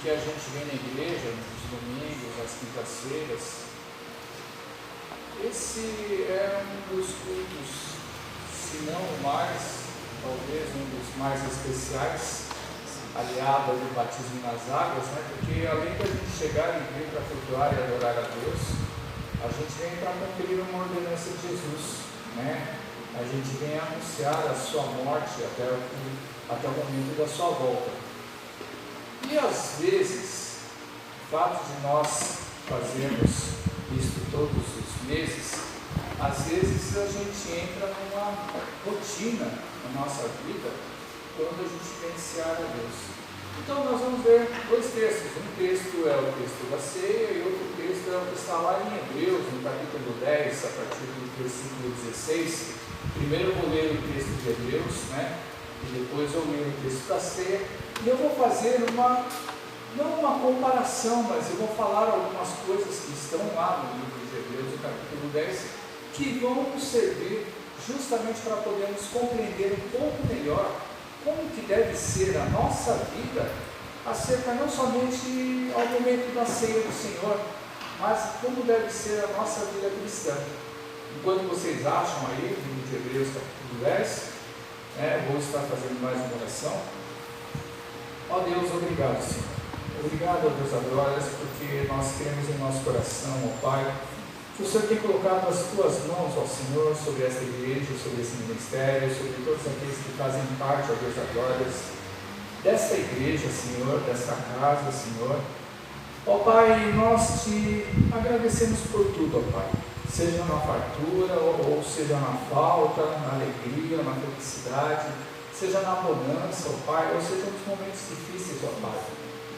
que a gente vem na igreja nos domingos, às quintas-feiras, esse é um dos cultos, se não o mais, talvez um dos mais especiais, aliado ao batismo nas águas, né? Porque além da gente chegar e vir para cultuar e adorar a Deus, a gente vem para cumprir uma ordenança de Jesus, né? A gente vem anunciar a sua morte até o momento da sua volta. E às vezes, o fato de nós fazermos isso todos os meses, às vezes a gente entra numa rotina na nossa vida quando a gente pensear a Deus. Então nós vamos ver dois textos. Um texto é o texto da ceia e outro texto é o que está lá em Hebreus, no capítulo 10, a partir do versículo 16. Primeiro eu vou ler o texto de Hebreus, né? E depois eu leio o texto da ceia. E eu vou fazer não uma comparação, mas eu vou falar algumas coisas que estão lá no livro de Hebreus, no capítulo 10, que vão nos servir justamente para podermos compreender um pouco melhor como que deve ser a nossa vida acerca não somente ao momento da ceia do Senhor, mas como deve ser a nossa vida cristã. Enquanto vocês acham aí, no livro de Hebreus capítulo 10, vou estar fazendo mais uma oração. Ó Deus, obrigado, Senhor. Obrigado, ó Deus, glórias, porque nós cremos em nosso coração, ó Pai, que o Senhor tem colocado as tuas mãos, ó Senhor, sobre esta igreja, sobre esse ministério, sobre todos aqueles que fazem parte, ó Deus, glórias, desta igreja, Senhor, desta casa, Senhor. Ó Pai, nós te agradecemos por tudo, ó Pai, seja na fartura, ou seja na falta, na alegria, na felicidade, seja na bonança, ó Pai, ou seja nos momentos difíceis, ó Pai.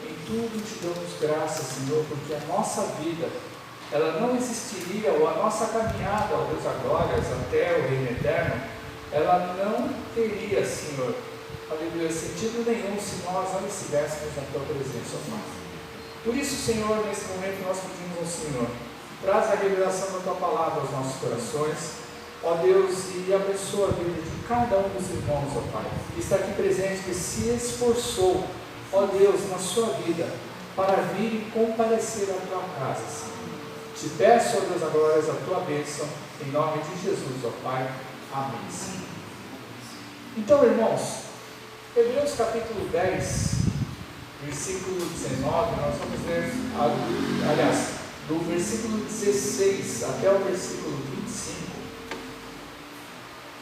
Em tudo te damos graças, Senhor, porque a nossa vida, ela não existiria, ou a nossa caminhada, ó Deus, glórias, até o reino eterno, ela não teria, Senhor, aleluia, sentido nenhum se nós não estivéssemos na tua presença, ó Pai. Por isso, Senhor, nesse momento nós pedimos ao Senhor, traz a revelação da tua palavra aos nossos corações, ó Deus, e abençoa a vida de cada um dos irmãos, ó Pai, que está aqui presente, que se esforçou, ó Deus, na sua vida, para vir e comparecer à tua casa, Senhor. Te peço, ó Deus, agora a tua bênção, em nome de Jesus, ó Pai. Amém. Sim. Então, irmãos, Hebreus capítulo 10, versículo 19, nós vamos ler, aliás, do versículo 16 até o versículo 25,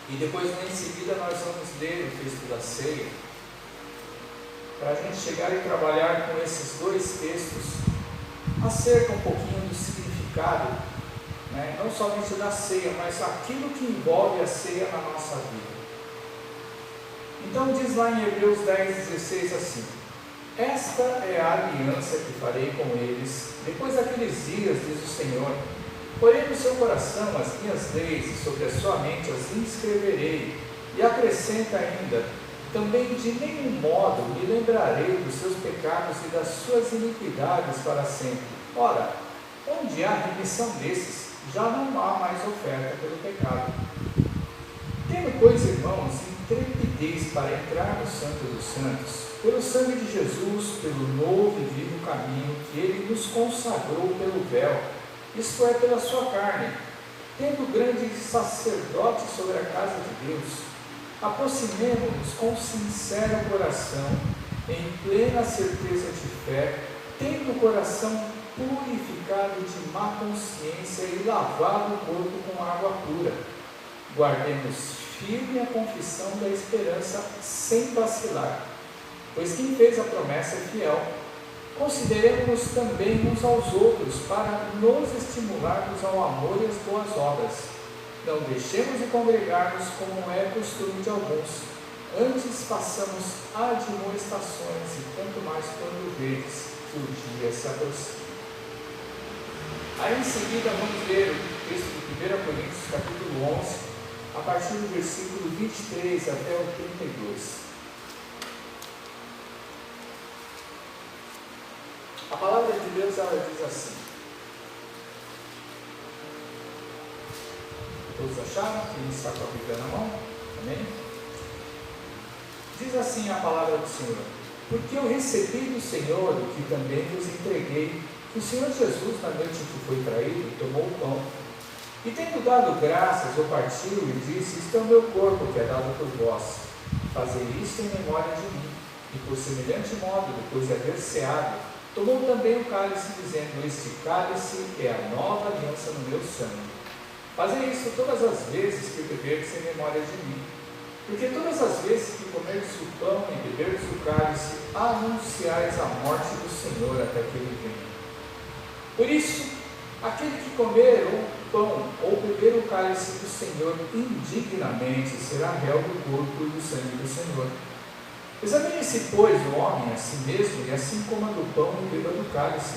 e depois, em seguida, nós vamos ler o texto da ceia, para a gente chegar e trabalhar com esses dois textos, acerca um pouquinho do significado, né, não somente da ceia, mas aquilo que envolve a ceia na nossa vida. Então diz lá em Hebreus 10:16 assim: esta é a aliança que farei com eles depois daqueles dias, diz o Senhor. Porém no seu coração as minhas leis, e sobre a sua mente as inscreverei. E acrescenta ainda: também de nenhum modo me lembrarei dos seus pecados e das suas iniquidades para sempre. Ora, onde há remissão desses, já não há mais oferta pelo pecado. Tendo, pois, irmãos, intrepidez para entrar no Santo dos Santos, pelo sangue de Jesus, pelo novo e vivo caminho que ele nos consagrou pelo véu, isto é, pela sua carne, tendo grande sacerdote sobre a casa de Deus, aproximemo-nos com sincero coração, em plena certeza de fé, tendo o coração purificado de má consciência e lavado o corpo com água pura. Guardemos firme a confissão da esperança sem vacilar, pois quem fez a promessa é fiel. Consideremos também uns aos outros para nos estimularmos ao amor e às boas obras. Não deixemos de congregar-nos como é costume de alguns, antes façamos admoestações, e tanto mais quando vedes que o dia se aproxima. Aí em seguida vamos ler o texto de 1 Coríntios capítulo 11, a partir do versículo 23 até o 32. A palavra de Deus, ela diz assim. Todos acharam? Quem está com a Bíblia na mão? Amém? Diz assim a palavra do Senhor: porque eu recebi do Senhor o que também vos entreguei, que o Senhor Jesus, na noite que foi traído, tomou o pão, e tendo dado graças, o partiu e disse: isto é o meu corpo que é dado por vós, fazei isto em memória de mim. E por semelhante modo, depois de haver ceado, tomou também o cálice, dizendo: este cálice é a nova aliança no meu sangue. Fazei isso todas as vezes que beberdes em memória de mim. Porque todas as vezes que comerdes o pão e beberdes o cálice, anunciais a morte do Senhor até que Ele venha. Por isso, aquele que comer o pão ou beber o cálice do Senhor indignamente será réu do corpo e do sangue do Senhor. Examine-se, pois, o homem a si mesmo, e assim coma do pão e beba do cálice.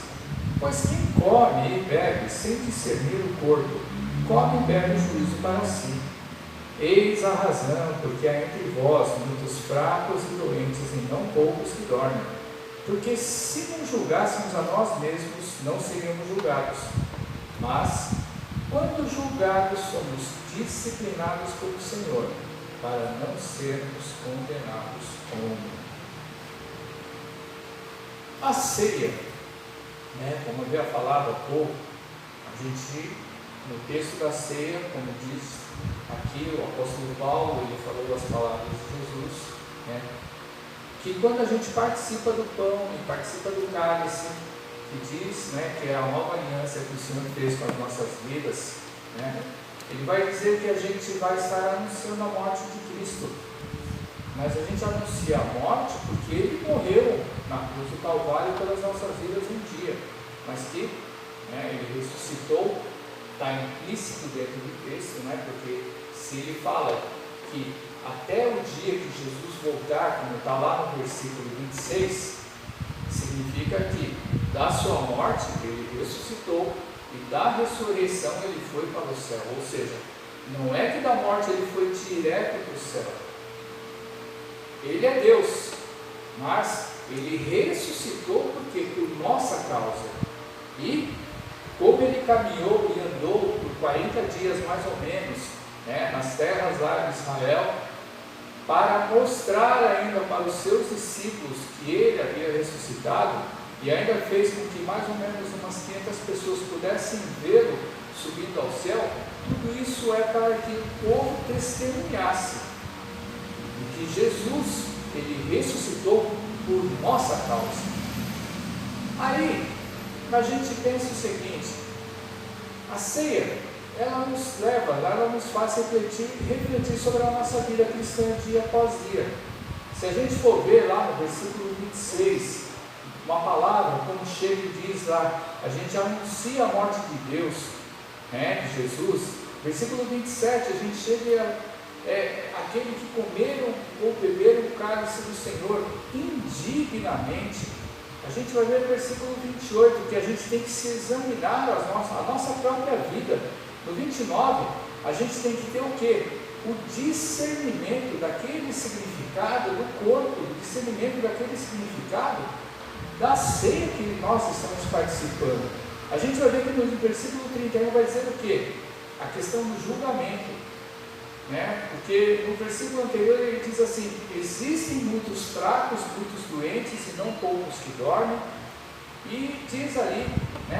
Pois quem come e bebe sem discernir o corpo, come e bebe juízo para si. Eis a razão, porque há entre vós muitos fracos e doentes, e não poucos que dormem. Porque se não julgássemos a nós mesmos, não seríamos julgados. Mas, quando julgados, somos disciplinados pelo Senhor, para não sermos condenados com o mundo. A ceia, como eu havia falado há pouco, a gente, no texto da ceia, como diz aqui o apóstolo Paulo, ele falou as palavras de Jesus, que quando a gente participa do pão e participa do cálice, que diz que é a nova aliança que o Senhor fez com as nossas vidas, ele vai dizer que a gente vai estar anunciando a morte de Cristo. Mas a gente anuncia a morte porque Ele morreu na cruz do Calvário pelas nossas vidas um dia, mas que Ele ressuscitou, está implícito dentro do texto, porque se Ele fala que até o dia que Jesus voltar, como está lá no versículo 26, significa que da sua morte Ele ressuscitou, e da ressurreição Ele foi para o céu. Ou seja, não é que da morte Ele foi direto para o céu. Ele é Deus, mas Ele ressuscitou porque por nossa causa. E como Ele caminhou e andou por 40 dias mais ou menos, nas terras lá de Israel, para mostrar ainda para os seus discípulos que Ele havia ressuscitado, e ainda fez com que mais ou menos umas 500 pessoas pudessem vê-lo subindo ao céu. Tudo isso é para que o povo testemunhasse que Jesus, Ele ressuscitou por nossa causa. Aí, a gente pensa o seguinte: a ceia, ela nos leva, ela nos faz refletir sobre a nossa vida cristã dia após dia. Se a gente for ver lá no versículo 26, uma palavra, como chega e diz lá, a gente anuncia a morte de Deus, de Jesus. Versículo 27, a gente chega aquele que comeram ou beberam o cálice do Senhor indignamente. A gente vai ver no versículo 28 que a gente tem que se examinar a nossa própria vida. No 29, a gente tem que ter o quê? O discernimento daquele significado do corpo, o discernimento daquele significado da ceia que nós estamos participando. A gente vai ver que no versículo 31 vai dizer o quê? A questão do julgamento, porque no versículo anterior ele diz assim: existem muitos fracos, muitos doentes e não poucos que dormem, e diz ali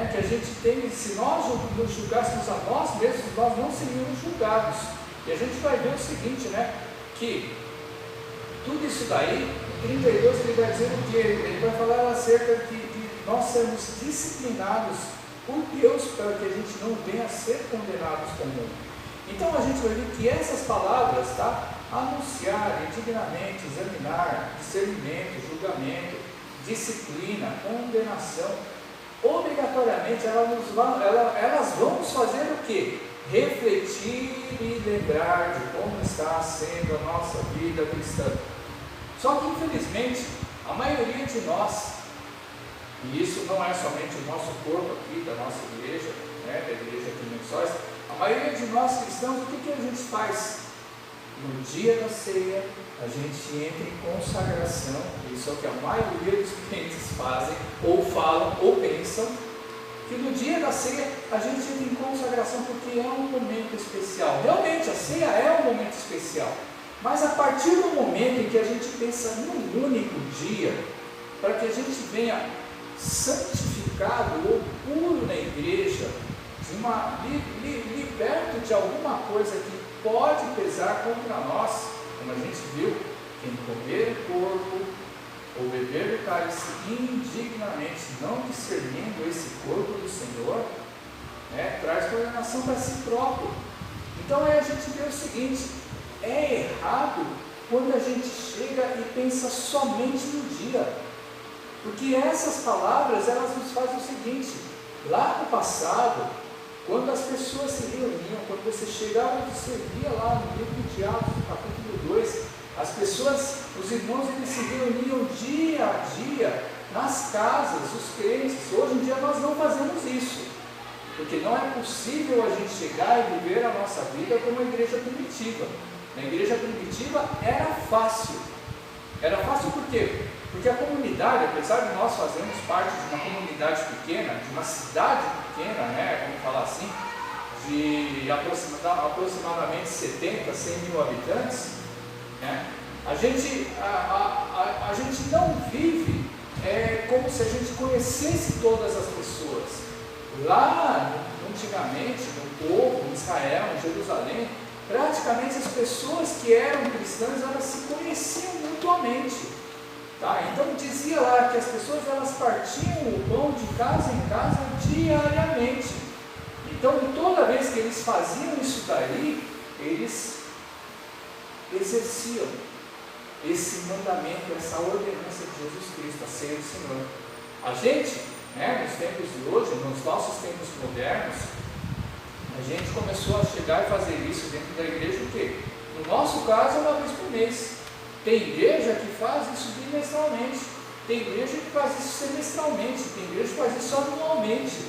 que a gente tem, se nós nos julgássemos a nós mesmos, nós não seríamos julgados. E a gente vai ver o seguinte, que tudo isso daí, 32 ele vai dizer o que? Ele vai falar acerca de nós sermos disciplinados por Deus para que a gente não venha a ser condenados com o mundo. Então a gente vai ver que essas palavras, anunciar, indignamente, examinar, discernimento, julgamento, disciplina, condenação, obrigatoriamente elas vão nos fazer o quê? Refletir e lembrar de como está sendo a nossa vida cristã. Só que infelizmente a maioria de nós, e isso não é somente o nosso corpo aqui da nossa igreja, da igreja aqui em Lençóis, a maioria de nós cristãos, o que a gente faz? No dia da ceia, a gente entra em consagração. Isso é o que a maioria dos crentes fazem, ou falam, ou pensam, que no dia da ceia a gente entra em consagração porque é um momento especial. Realmente a ceia é um momento especial, mas a partir do momento em que a gente pensa num único dia, para que a gente venha santificado ou puro na igreja, liberto de alguma coisa que pode pesar contra nós, como a gente viu, quem comer o corpo ou beber o cálice indignamente, não discernindo esse corpo do Senhor, traz condenação para si próprio. Então aí a gente vê o seguinte: é errado quando a gente chega e pensa somente no dia, porque essas palavras elas nos fazem o seguinte: lá no passado, quando as pessoas se reuniam, quando você chegava, você via lá no livro de Atos, no capítulo 2, as pessoas, os irmãos, eles se reuniam dia a dia nas casas, os crentes. Hoje em dia nós não fazemos isso, porque não é possível a gente chegar e viver a nossa vida como a igreja primitiva. Na igreja primitiva era fácil. Era fácil por quê? Porque a comunidade, apesar de nós fazermos parte de uma comunidade pequena, de uma cidade pequena, vamos falar assim, de aproximadamente 70, 100 mil habitantes, a gente não vive como se a gente conhecesse todas as pessoas. Lá, antigamente, no povo, em Israel, em Jerusalém, praticamente as pessoas que eram cristãs, elas se conheciam mutuamente. Então dizia lá que as pessoas elas partiam o pão de casa em casa diariamente. Então toda vez que eles faziam isso daí, eles exerciam esse mandamento, essa ordenança de Jesus Cristo, a ceia do Senhor. A gente, nos tempos de hoje, nos nossos tempos modernos, a gente começou a chegar e fazer isso dentro da igreja, o quê? No nosso caso, uma vez por mês. Tem igreja que faz isso bimestralmente, tem igreja que faz isso semestralmente, tem igreja que faz isso anualmente.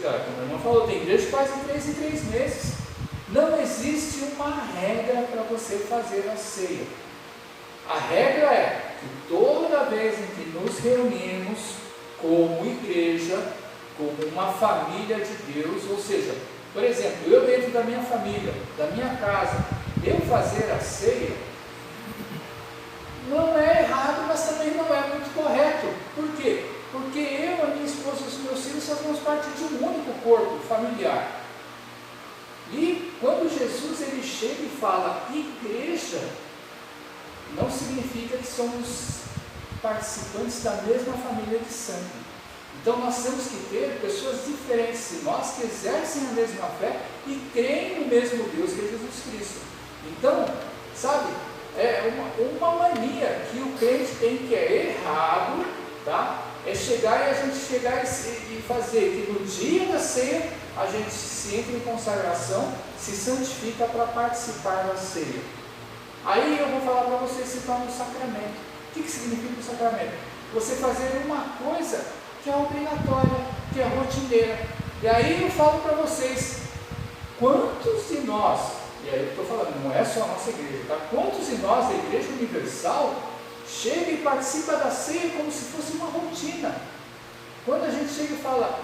Como a irmã falou, tem igreja que faz de 3 em 3 meses. Não existe uma regra para você fazer a ceia. A regra é que toda vez em que nos reunimos como igreja, como uma família de Deus, ou seja, por exemplo, eu dentro da minha família, da minha casa, eu fazer a ceia, não é errado, mas também não é muito correto. Por quê? Porque eu, a minha esposa e os meus filhos fazemos parte de um único corpo familiar. E quando Jesus ele chega e fala igreja, não significa que somos participantes da mesma família de sangue. Então nós temos que ter pessoas diferentes, nós que exercem a mesma fé e creem no mesmo Deus que é Jesus Cristo. Então, sabe, é uma mania que o crente tem, que é errado, é chegar e a gente chegar e fazer que no dia da ceia a gente se entra em consagração, se santifica para participar da ceia. Aí eu vou falar para vocês se torna um sacramento. O que significa o sacramento? Você fazer uma coisa que é obrigatória, que é rotineira. E aí eu falo para vocês, quantos de nós, e aí eu estou falando, não é só a nossa igreja, quantos de nós da Igreja Universal chega e participa da ceia como se fosse uma rotina? Quando a gente chega e fala,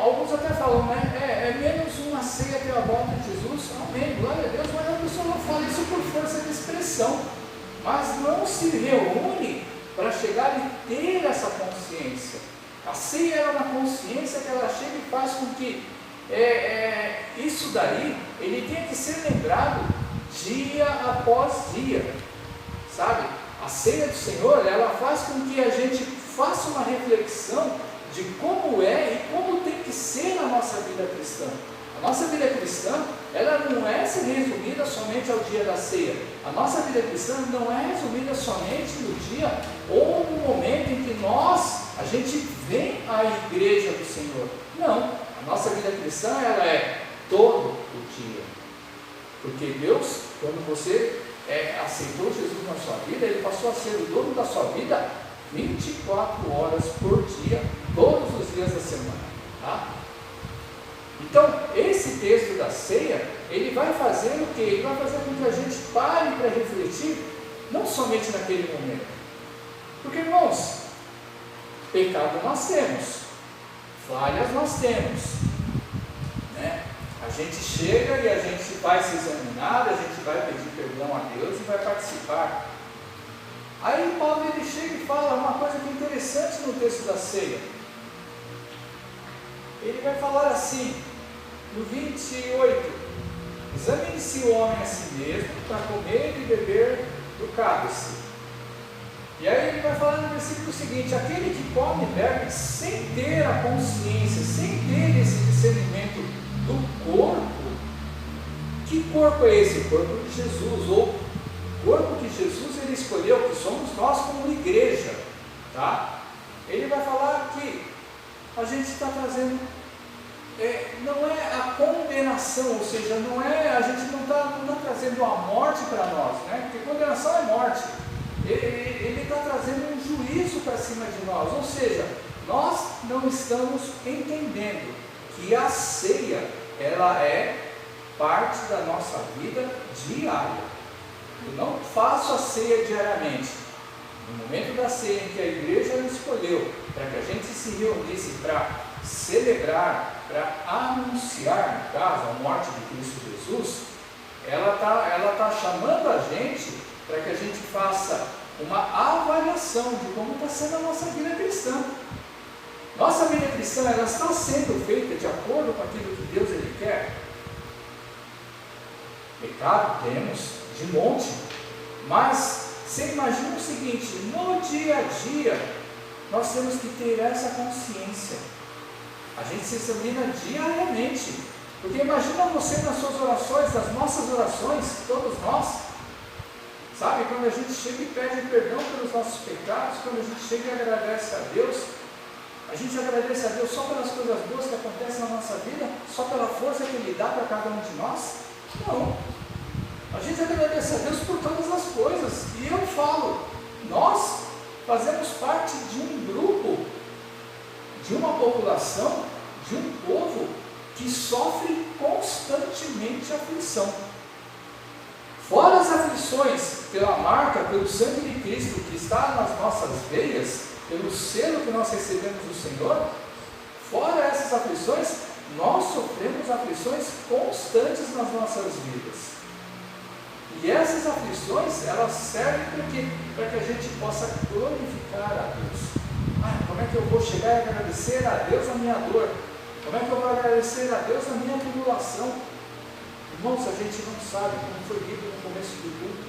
alguns até falam, é menos uma ceia até a volta de Jesus, amém, glória a Deus, mas a pessoa não fala isso por força de expressão, mas não se reúne para chegar e ter essa consciência. A ceia é uma consciência que ela chega e faz com que isso daí, ele tenha que ser lembrado dia após dia, sabe? A ceia do Senhor, ela faz com que a gente faça uma reflexão de como é e como tem que ser a nossa vida cristã. A nossa vida cristã, ela não é resumida somente ao dia da ceia. A nossa vida cristã não é resumida somente no dia ou no momento em que a gente vem à igreja do Senhor. Não, a nossa vida cristã, ela é todo o dia. Porque Deus, quando você aceitou Jesus na sua vida, Ele passou a ser o dono da sua vida 24 horas por dia, todos os dias da semana. Então, esse texto da ceia, ele vai fazer o quê? Ele vai fazer com que a gente pare para refletir, não somente naquele momento. Porque, irmãos, pecado nós temos, falhas nós temos, A A gente chega e a gente vai se examinar, a gente vai pedir perdão a Deus e vai participar. Aí Paulo ele chega e fala uma coisa que é interessante no texto da ceia. Ele vai falar assim, no 28, examine-se o homem a si mesmo para comer e beber do cálice. E aí ele vai falar no versículo seguinte, aquele que come e bebe sem ter a consciência, sem ter esse discernimento do corpo, que corpo é esse? O corpo de Jesus, ou corpo que Jesus ele escolheu, que somos nós como igreja, tá? Ele vai falar que a gente está trazendo, não é a condenação, ou seja, a gente não está trazendo a morte para nós, né? Porque condenação é morte. Ele está trazendo um juízo para cima de nós, ou seja, nós não estamos entendendo que a ceia, ela é parte da nossa vida diária. Eu não faço a ceia diariamente. No momento da ceia em que a igreja escolheu para que a gente se reunisse para celebrar, para anunciar, no caso, a morte de Cristo Jesus, ela tá chamando a gente para que a gente faça uma avaliação de como está sendo a nossa vida cristã. Nossa vida cristã, ela está sendo feita de acordo com aquilo que Deus ele quer? Pecado temos de monte, mas você imagina o seguinte, no dia a dia, nós temos que ter essa consciência. A gente se examina diariamente, porque imagina você nas suas orações, nas nossas orações, todos nós, sabe, quando a gente chega e pede perdão pelos nossos pecados, quando a gente chega e agradece a Deus, a gente agradece a Deus só pelas coisas boas que acontecem na nossa vida, só pela força que Ele dá para cada um de nós? Não. A gente agradece a Deus por todas as coisas. E eu falo, nós fazemos parte de um grupo, de uma população, de um povo que sofre constantemente aflição. Fora as aflições pela marca, pelo sangue de Cristo que está nas nossas veias, pelo selo que nós recebemos do Senhor, fora essas aflições, nós sofremos aflições constantes nas nossas vidas. E essas aflições, elas servem para que a gente possa glorificar a Deus. Como é que eu vou chegar e agradecer a Deus a minha dor? Como é que eu vou agradecer a Deus a minha tribulação? Irmãos, a gente não sabe, como foi dito no começo do culto,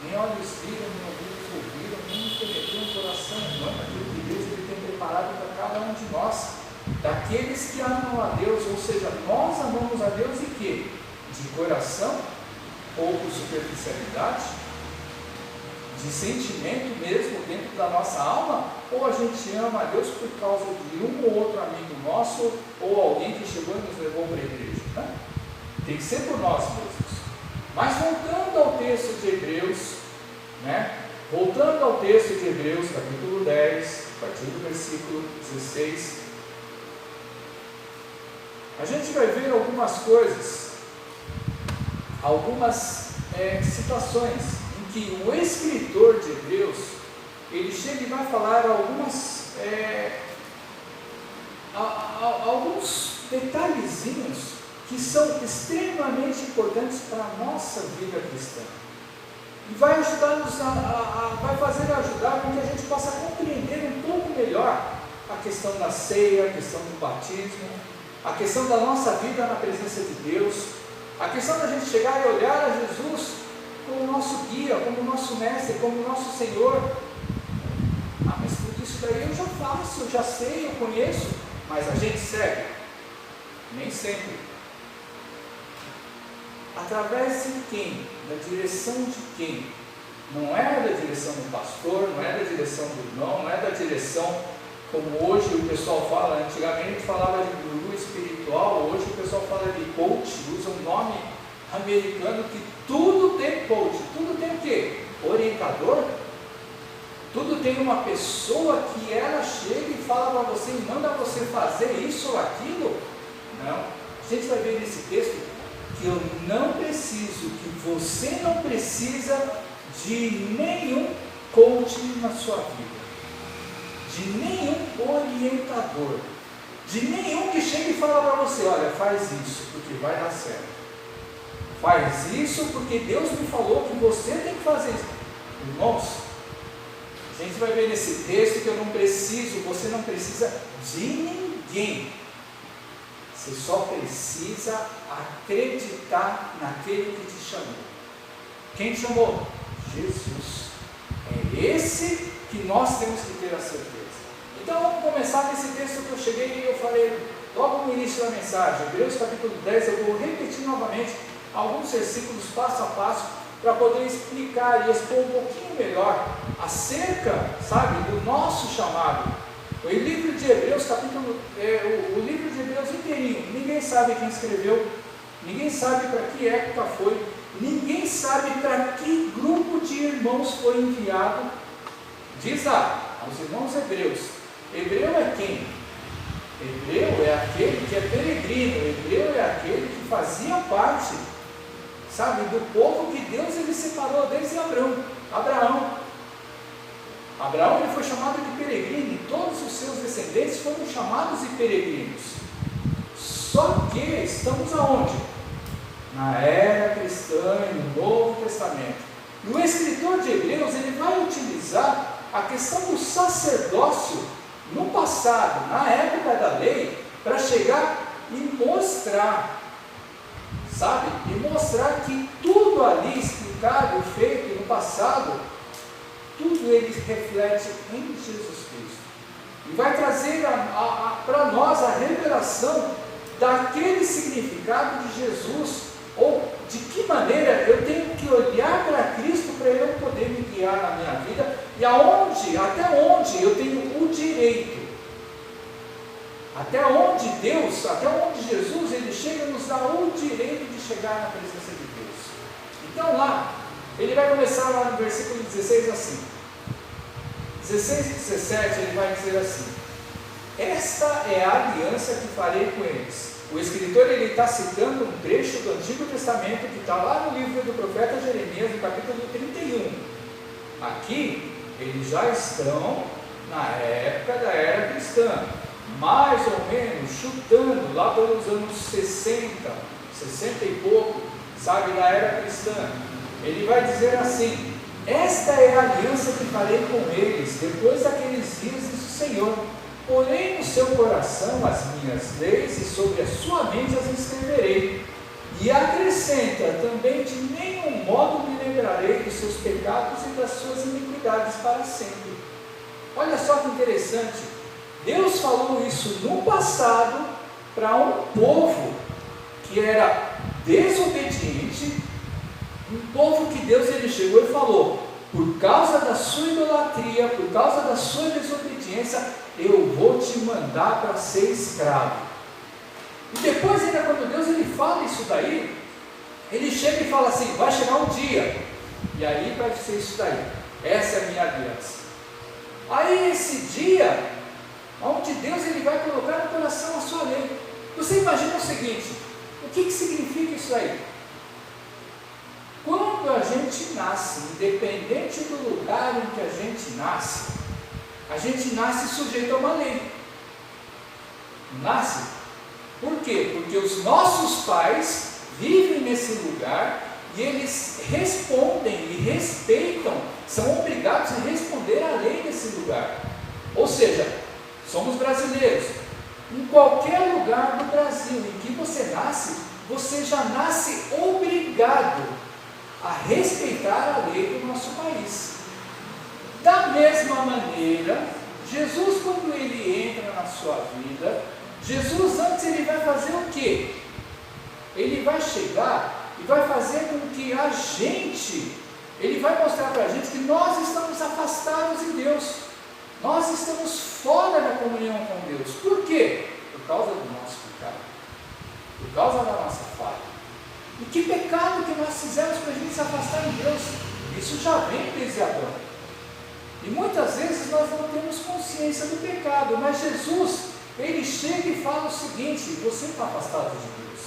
nem olhos viram, nem ouvidos ouviram, nem penetrou no coração humano aquilo que Deus ele tem preparado para cada um de nós, daqueles que amam a Deus, ou seja, nós amamos a Deus e quê? De coração, ou por superficialidade, de sentimento mesmo dentro da nossa alma, ou a gente ama a Deus por causa de um ou outro amigo nosso, ou alguém que chegou e nos levou para a igreja, né? Tem que ser por nós mesmos. Mas voltando ao texto de Hebreus, voltando ao texto de Hebreus, capítulo 10, a partir do versículo 16, a gente vai ver algumas coisas, algumas situações em que o escritor de Hebreus, ele chega e vai falar alguns detalhezinhos que são extremamente importantes para a nossa vida cristã. E vai ajudar-nos vai ajudar com que a gente possa compreender um pouco melhor a questão da ceia, a questão do batismo, a questão da nossa vida na presença de Deus, a questão da gente chegar e olhar a Jesus como nosso guia, como nosso mestre, como nosso Senhor. Mas tudo isso daí eu já faço, eu já sei, eu conheço, mas a gente segue? Nem sempre. Através de quem? Da direção de quem? Não é da direção do pastor, não é da direção do irmão, não é da direção como hoje o pessoal fala. Antigamente falava de guru espiritual, hoje o pessoal fala de coach, usa um nome americano que tudo tem coach, tudo tem o quê? Orientador, tudo tem uma pessoa que ela chega e fala para você e manda você fazer isso ou aquilo. Não, a gente vai ver nesse texto que eu não preciso, que você não precisa de nenhum coach na sua vida, de nenhum orientador. De nenhum que chega e fala para você, olha, faz isso, porque vai dar certo. Faz isso porque Deus me falou que você tem que fazer isso. Irmãos, a gente vai ver nesse texto que você não precisa de ninguém. Você só precisa acreditar naquele que te chamou. Quem te chamou? Jesus. É esse que nós temos que ter a certeza. Então vamos começar nesse texto que eu cheguei e eu falei logo no início da mensagem, Hebreus capítulo 10, eu vou repetir novamente alguns versículos passo a passo para poder explicar e expor um pouquinho melhor acerca, sabe, do nosso chamado. O livro de Hebreus, o livro de Hebreus inteirinho, ninguém sabe quem escreveu, ninguém sabe para que época foi, ninguém sabe para que grupo de irmãos foi enviado. Diz lá, aos irmãos hebreus. Hebreu é quem? Hebreu é aquele que é peregrino, hebreu é aquele que fazia parte, sabe, do povo que Deus ele separou desde Abraão. Abraão ele foi chamado de peregrino e todos os seus descendentes foram chamados de peregrinos. Só que estamos aonde? Na era cristã e no Novo Testamento. E o escritor de Hebreus ele vai utilizar a questão do sacerdócio no passado, na época da lei, para chegar e mostrar, sabe? E mostrar que tudo ali explicado e feito no passado, tudo ele reflete em Jesus Cristo. E vai trazer para nós a revelação daquele significado de Jesus, ou de que maneira eu tenho que olhar para Cristo para eu poder me guiar na minha vida, e até onde eu tenho o direito, até onde Jesus ele chega e nos dá o direito de chegar na presença de Deus. Então lá, ele vai começar lá no versículo 16 assim, 16 e 17 ele vai dizer assim: esta é a aliança que farei com eles. O escritor ele está citando um trecho do Antigo Testamento que está lá no livro do profeta Jeremias, no capítulo 31. Aqui, eles já estão na época da era cristã, mais ou menos chutando lá pelos anos 60 e pouco, sabe, da era cristã. Ele vai dizer assim: esta é a aliança que farei com eles depois daqueles dias, diz o Senhor. Porém no seu coração as minhas leis e sobre a sua mente as escreverei. E acrescenta também: de nenhum modo me lembrarei dos seus pecados e das suas iniquidades para sempre. Olha só que interessante, Deus falou isso no passado para um povo que era desobediente, um povo que Deus ele chegou e falou: por causa da sua idolatria, por causa da sua desobediência, eu vou te mandar para ser escravo. E depois ainda quando Deus ele fala isso daí, ele chega e fala assim: vai chegar um dia, e aí vai ser isso daí, essa é a minha aliança. Aí esse dia, onde Deus ele vai colocar no coração a sua lei. Você imagina o seguinte, o que significa isso aí? Quando a gente nasce, independente do lugar em que a gente nasce sujeito a uma lei. Nasce. Por quê? Porque os nossos pais vivem nesse lugar e eles respondem e respeitam, são obrigados a responder à lei desse lugar. Ou seja, somos brasileiros. Em qualquer lugar do Brasil em que você nasce, você já nasce obrigado a respeitar a lei do nosso país. Da mesma maneira, Jesus, quando ele entra na sua vida, Jesus antes ele vai fazer o quê? Ele vai chegar e vai fazer com que a gente, ele vai mostrar para a gente que nós estamos afastados de Deus, nós estamos fora da comunhão com Deus. Por quê? Por causa do nosso pecado, por causa da nossa falha. E que pecado que nós fizemos para a gente se afastar de Deus? Isso já vem desde Adão. E muitas vezes nós não temos consciência do pecado, mas Jesus, ele chega e fala o seguinte: você está afastado de Deus.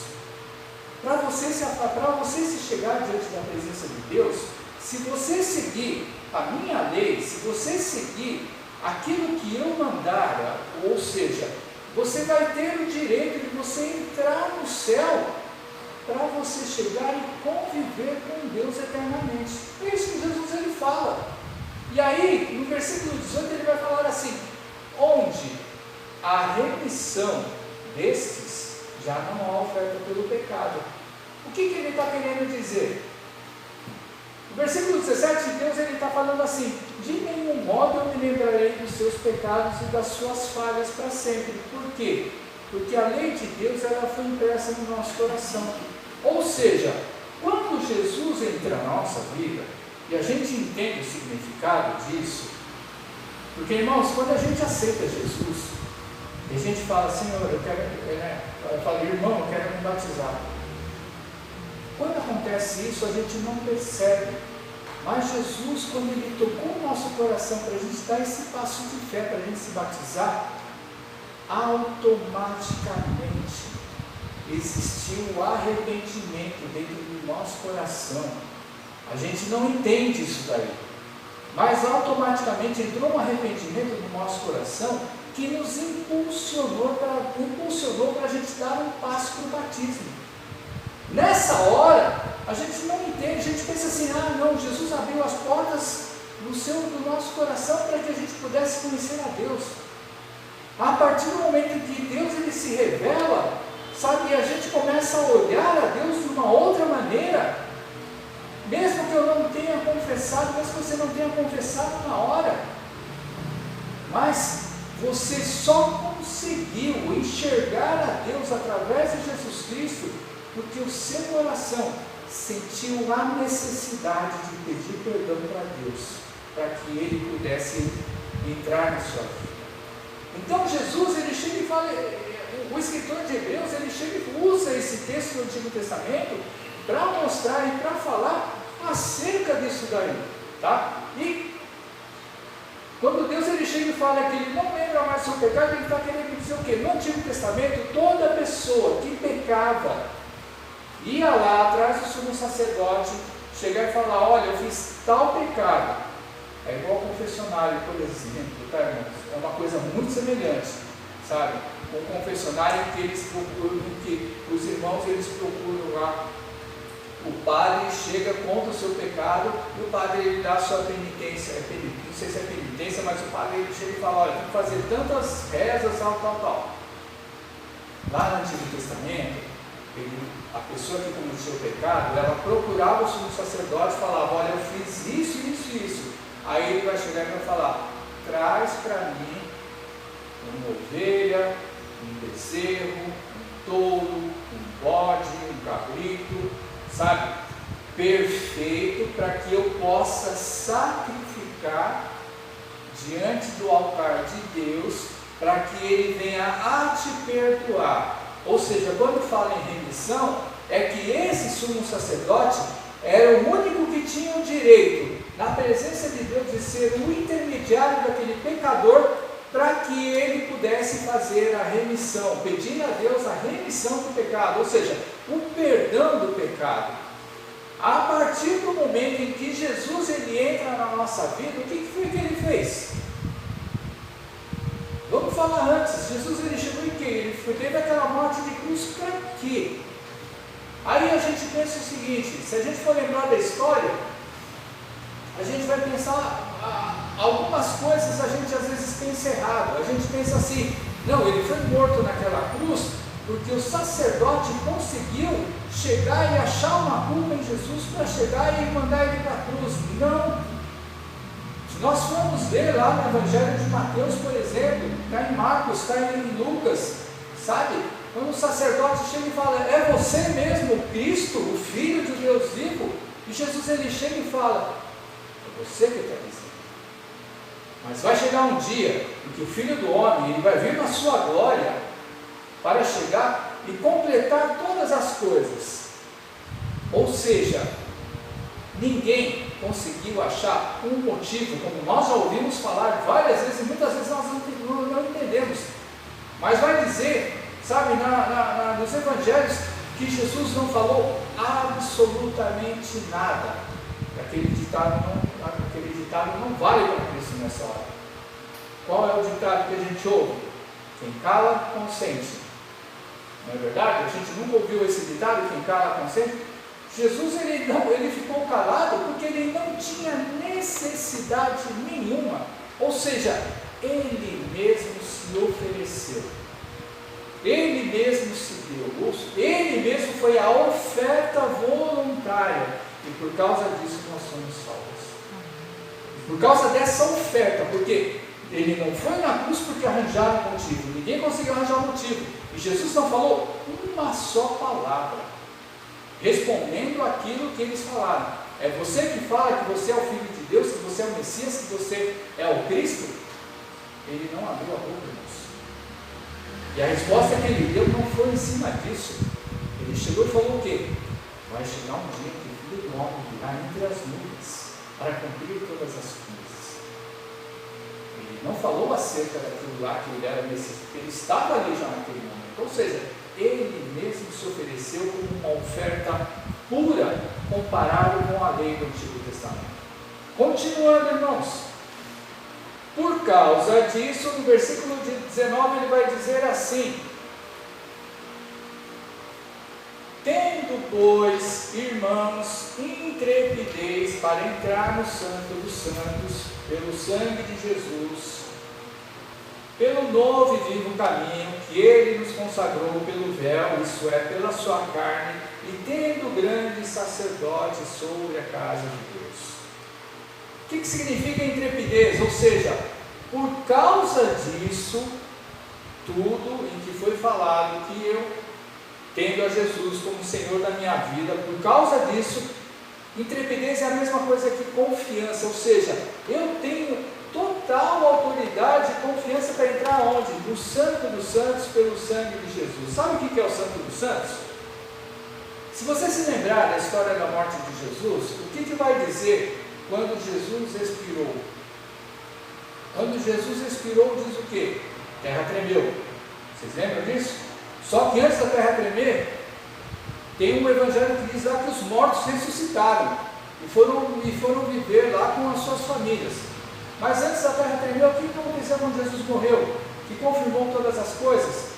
Para você se chegar diante da presença de Deus, se você seguir a minha lei, se você seguir aquilo que eu mandar, ou seja, Você vai ter o direito de você entrar no céu para você chegar e conviver com Deus eternamente. É isso que Jesus ele fala. E aí, no versículo 18, ele vai falar assim: onde a remissão destes, já não há oferta pelo pecado. O que ele está querendo dizer? No versículo 17, Deus está falando assim: de nenhum modo eu me lembrarei dos seus pecados e das suas falhas para sempre. Por quê? Porque a lei de Deus ela foi impressa no nosso coração. Ou seja, quando Jesus entra na nossa vida, e a gente entende o significado disso, porque, irmãos, quando a gente aceita Jesus, e a gente fala: Senhor, eu falo: irmão, eu quero me batizar. Quando acontece isso, a gente não percebe. Mas Jesus, quando Ele tocou o nosso coração para a gente dar esse passo de fé, para a gente se batizar, automaticamente existiu o arrependimento dentro do nosso coração. A gente não entende isso daí, mas automaticamente entrou um arrependimento no nosso coração que nos impulsionou para a gente dar um passo para o batismo. Nessa hora, a gente não entende, a gente pensa assim: ah não, Jesus abriu as portas do nosso coração para que a gente pudesse conhecer a Deus. A partir do momento em que Deus ele se revela, sabe, e a gente começa a olhar a Deus de uma outra maneira, mesmo que eu não tenha confessado, mesmo que você não tenha confessado na hora, mas você só conseguiu enxergar a Deus através de Jesus Cristo porque o seu coração sentiu a necessidade de pedir perdão para Deus, para que Ele pudesse entrar na sua vida. Então Jesus, ele chega e fala, o escritor de Hebreus, ele chega e usa esse texto do Antigo Testamento para mostrar e para falar acerca disso daí, tá? E quando Deus ele chega e fala que Ele não lembra mais do seu pecado, Ele está querendo dizer o quê? No Antigo Testamento, toda pessoa que pecava ia lá atrás do sumo sacerdote, chegar e falar: olha, eu fiz tal pecado. É igual ao confessionário, por exemplo, tá, irmãos? É uma coisa muito semelhante, sabe? Um confessionário que eles procuram, que os irmãos eles procuram lá. O padre chega, conta o seu pecado, e o padre ele dá a sua penitência. Não sei se é penitência, mas o padre ele chega e fala: olha, tem que fazer tantas rezas, tal. Lá no Antigo Testamento, a pessoa que cometeu o pecado, ela procurava o sumo sacerdote e falava: olha, eu fiz isso. Aí ele vai chegar e vai falar: traz para mim uma ovelha, um bezerro, um touro, um bode, um cabrito, sabe? Perfeito, para que eu possa sacrificar diante do altar de Deus, para que Ele venha a te perdoar. Ou seja, quando fala em remissão, é que esse sumo sacerdote era o único que tinha o direito, na presença de Deus, de ser o intermediário daquele pecador, para que ele pudesse fazer a remissão, pedir a Deus a remissão do pecado, ou seja, o perdão do pecado. A partir do momento em que Jesus ele entra na nossa vida, o que foi que ele fez? Vamos falar antes. Jesus ele chegou em quê? Ele teve aquela morte de cruz para quê? Aí a gente pensa o seguinte: se a gente for lembrar da história, a gente vai pensar algumas coisas, a gente às vezes pensa errado. A gente pensa assim: não, ele foi morto naquela cruz porque o sacerdote conseguiu chegar e achar uma culpa em Jesus para chegar e mandar ele para a cruz. Não. Se nós formos ler lá no Evangelho de Mateus, por exemplo, está em Marcos, está em Lucas, sabe? Quando o sacerdote chega e fala: é você mesmo, o Cristo, o Filho de Deus vivo? E Jesus ele chega e fala: é você que está dizendo. Mas vai chegar um dia em que o Filho do Homem ele vai vir na sua glória para chegar e completar todas as coisas. Ou seja, ninguém conseguiu achar um motivo, como nós já ouvimos falar várias vezes, e muitas vezes nós não entendemos, mas vai dizer, sabe, nos evangelhos, que Jesus não falou absolutamente nada. Aquele ditado não vale para Cristo nessa hora. Qual é o ditado que a gente ouve? Quem cala, consente. Não é verdade? A gente nunca ouviu esse ditado, quem cala, consente. Jesus ele ficou calado porque ele não tinha necessidade nenhuma. Ou seja, ele mesmo se ofereceu. Ele mesmo se deu. Ele mesmo foi a oferta voluntária. E por causa disso nós somos salvos. Por causa dessa oferta, porque ele não foi na cruz porque arranjaram motivo. Ninguém conseguiu arranjar um motivo. E Jesus não falou uma só palavra, respondendo aquilo que eles falaram. É você que fala que você é o Filho de Deus, que você é o Messias, que você é o Cristo? Ele não abriu a boca, irmãos. E a resposta que ele deu não foi em cima disso. Ele chegou e falou o quê? Vai chegar um dia que o Filho do Homem virá entre as nuvens para cumprir todas as coisas. Ele não falou acerca daquilo lá que ele era Messias, porque ele estava ali já naquele momento. Ou seja, ele mesmo se ofereceu como uma oferta pura, comparado com a lei do Antigo Testamento. Continuando, irmãos, por causa disso, no versículo 19 ele vai dizer assim: tendo, pois, irmãos, intrepidez para entrar no Santo dos Santos, pelo sangue de Jesus, pelo novo e vivo caminho que ele nos consagrou pelo véu, isso é, pela sua carne, e tendo grande sacerdote sobre a casa de Deus. O que significa intrepidez? Ou seja, por causa disso, tudo em que foi falado que eu, tendo a Jesus como Senhor da minha vida, por causa disso, intrepidez é a mesma coisa que confiança, ou seja, eu tenho total autoridade e confiança para entrar onde? No Santo dos Santos, pelo sangue de Jesus. Sabe o que é o Santo dos Santos? Se você se lembrar da história da morte de Jesus, o que vai dizer quando Jesus expirou? Quando Jesus expirou, diz o quê? A terra tremeu. Vocês lembram disso? Só que antes da terra tremer, tem um evangelho que diz lá que os mortos ressuscitaram e foram viver lá com as suas famílias. Mas antes da terra tremer, o que aconteceu quando Jesus morreu? Que confirmou todas as coisas?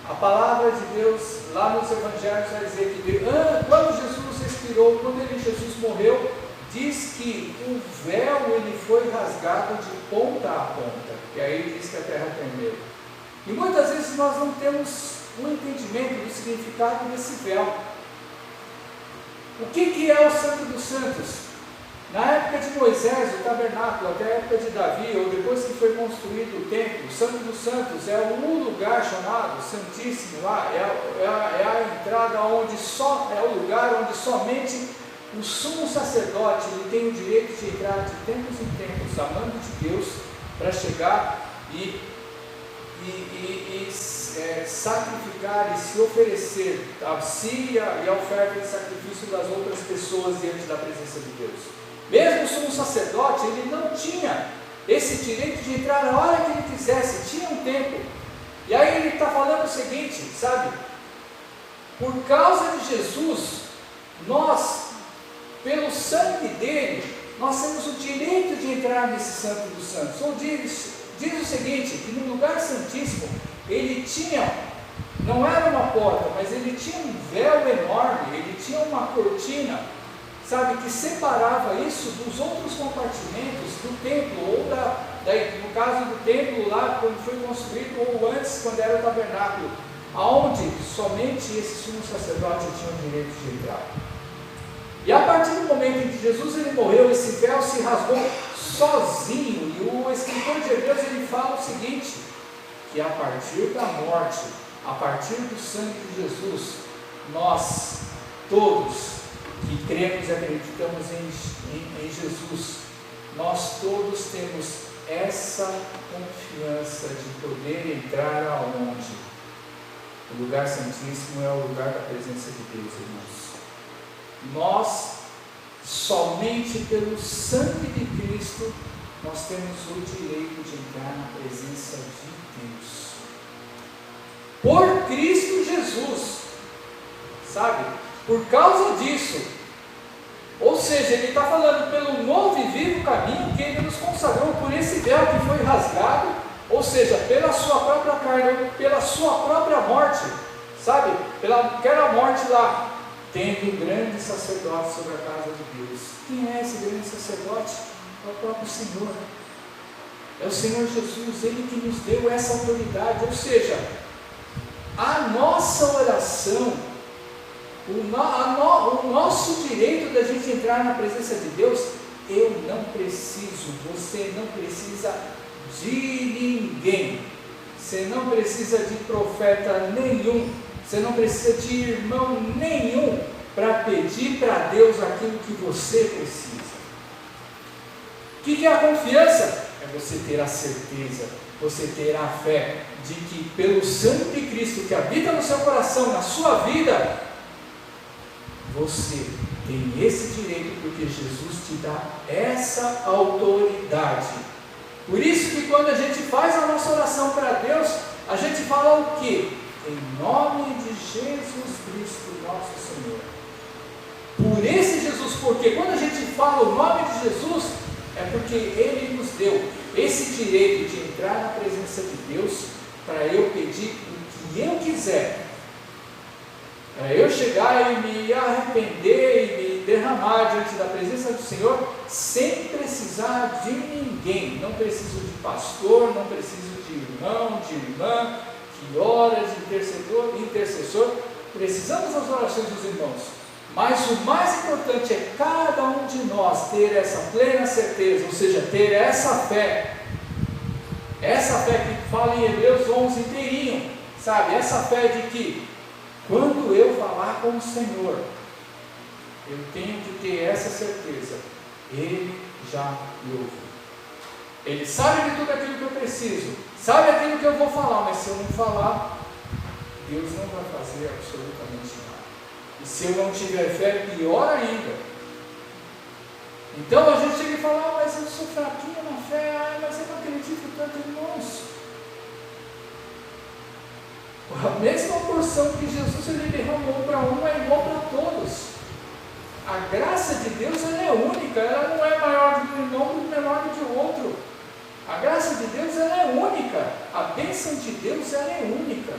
A palavra de Deus lá nos evangelhos vai dizer que quando Jesus expirou, quando Jesus morreu, diz que o véu ele foi rasgado de ponta a ponta. E aí diz que a terra tremeu. E muitas vezes nós não temos um entendimento do significado desse véu. O que é o Santo dos Santos? Na época de Moisés, o tabernáculo, até a época de Davi, ou depois que foi construído o templo, o Santo dos Santos é um lugar chamado Santíssimo lá, é a entrada onde é o lugar onde somente o sumo sacerdote ele tem o direito de entrar de tempos em tempos, amando de Deus, para chegar e sacrificar e se oferecer a si e a oferta de sacrifício das outras pessoas diante da presença de Deus. Mesmo o sumo sacerdote, ele não tinha esse direito de entrar na hora que ele quisesse, tinha um tempo. E aí ele está falando o seguinte, sabe? Por causa de Jesus, nós, pelo sangue dele, nós temos o direito de entrar nesse Santo dos Santos. Ou diz o seguinte, que no lugar santíssimo, ele tinha, não era uma porta, mas ele tinha um véu enorme, ele tinha uma cortina, sabe, que separava isso dos outros compartimentos do templo, ou no caso do templo lá, quando foi construído, ou antes, quando era o tabernáculo, aonde somente esse sumo sacerdote tinha o direito de entrar. E a partir do momento em que Jesus ele morreu, esse véu se rasgou sozinho, e o escritor de Hebreus ele fala o seguinte, que a partir da morte, a partir do sangue de Jesus, nós todos que cremos e acreditamos em Jesus, nós todos temos essa confiança de poder entrar aonde? O lugar santíssimo é o lugar da presença de Deus, irmãos. Nós, somente pelo sangue de Cristo, nós temos o direito de entrar na presença de Deus. Por Cristo Jesus, sabe? Por causa disso, ou seja, ele está falando pelo novo e vivo caminho que ele nos consagrou, por esse véu que foi rasgado, ou seja, pela sua própria carne, pela sua própria morte, sabe? Pela aquela morte lá, tendo grande sacerdote sobre a casa de Deus. Quem é esse grande sacerdote? É o próprio Senhor. É o Senhor Jesus, Ele que nos deu essa autoridade, ou seja, a nossa oração, o nosso direito da gente entrar na presença de Deus, eu não preciso, você não precisa de ninguém, você não precisa de profeta nenhum, você não precisa de irmão nenhum para pedir para Deus aquilo que você precisa. O que é a confiança? É você ter a certeza, você ter a fé de que pelo sangue de Cristo que habita no seu coração, na sua vida, você tem esse direito, porque Jesus te dá essa autoridade. Por isso que quando a gente faz a nossa oração para Deus, a gente fala o quê? Em nome de Jesus Cristo, nosso Senhor. Por esse Jesus, porque quando a gente fala o nome de Jesus, é porque Ele nos deu esse direito de entrar na presença de Deus, para eu pedir o que eu quiser, para eu chegar e me arrepender e me derramar diante da presença do Senhor, sem precisar de ninguém. Não preciso de pastor, não preciso de irmão, de irmã, que ora, de intercessor. Precisamos das orações dos irmãos, mas o mais importante é cada um de nós ter essa plena certeza, ou seja, ter essa fé que fala em Hebreus 11 inteirinho, sabe? Essa fé de que quando eu falar com o Senhor, eu tenho que ter essa certeza, Ele já me ouviu, Ele sabe de tudo aquilo que eu preciso, sabe aquilo que eu vou falar, mas se eu não falar, Deus não vai fazer absolutamente nada. E se eu não tiver fé, pior ainda. Então a gente chega e fala, mas eu sou fraquinho na fé, mas eu não acredito tanto, irmãos. A mesma porção que Jesus ele derramou para um, é igual para todos. A graça de Deus ela é única, ela não é maior do que um irmão, menor do que o outro. A graça de Deus ela é única, a bênção de Deus ela é única.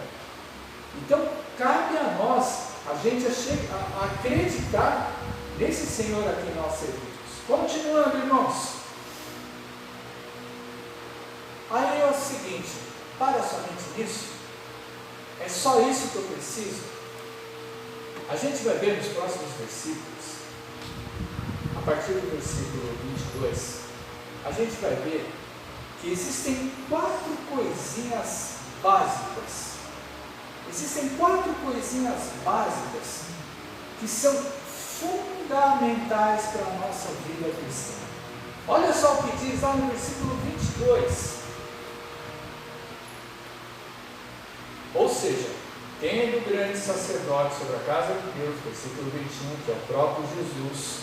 Então cabe a nós, a gente a acreditar nesse Senhor a quem nós servimos. Continuando, irmãos. Aí é o seguinte, para somente nisso, é só isso que eu preciso. A gente vai ver nos próximos versículos, a partir do versículo 22, a gente vai ver que existem 4 coisinhas básicas. Existem 4 coisinhas básicas que são fundamentais para a nossa vida cristã. Olha só o que diz lá no versículo 22. Ou seja, tendo grande sacerdote sobre a casa de Deus, versículo 21, que é o próprio Jesus,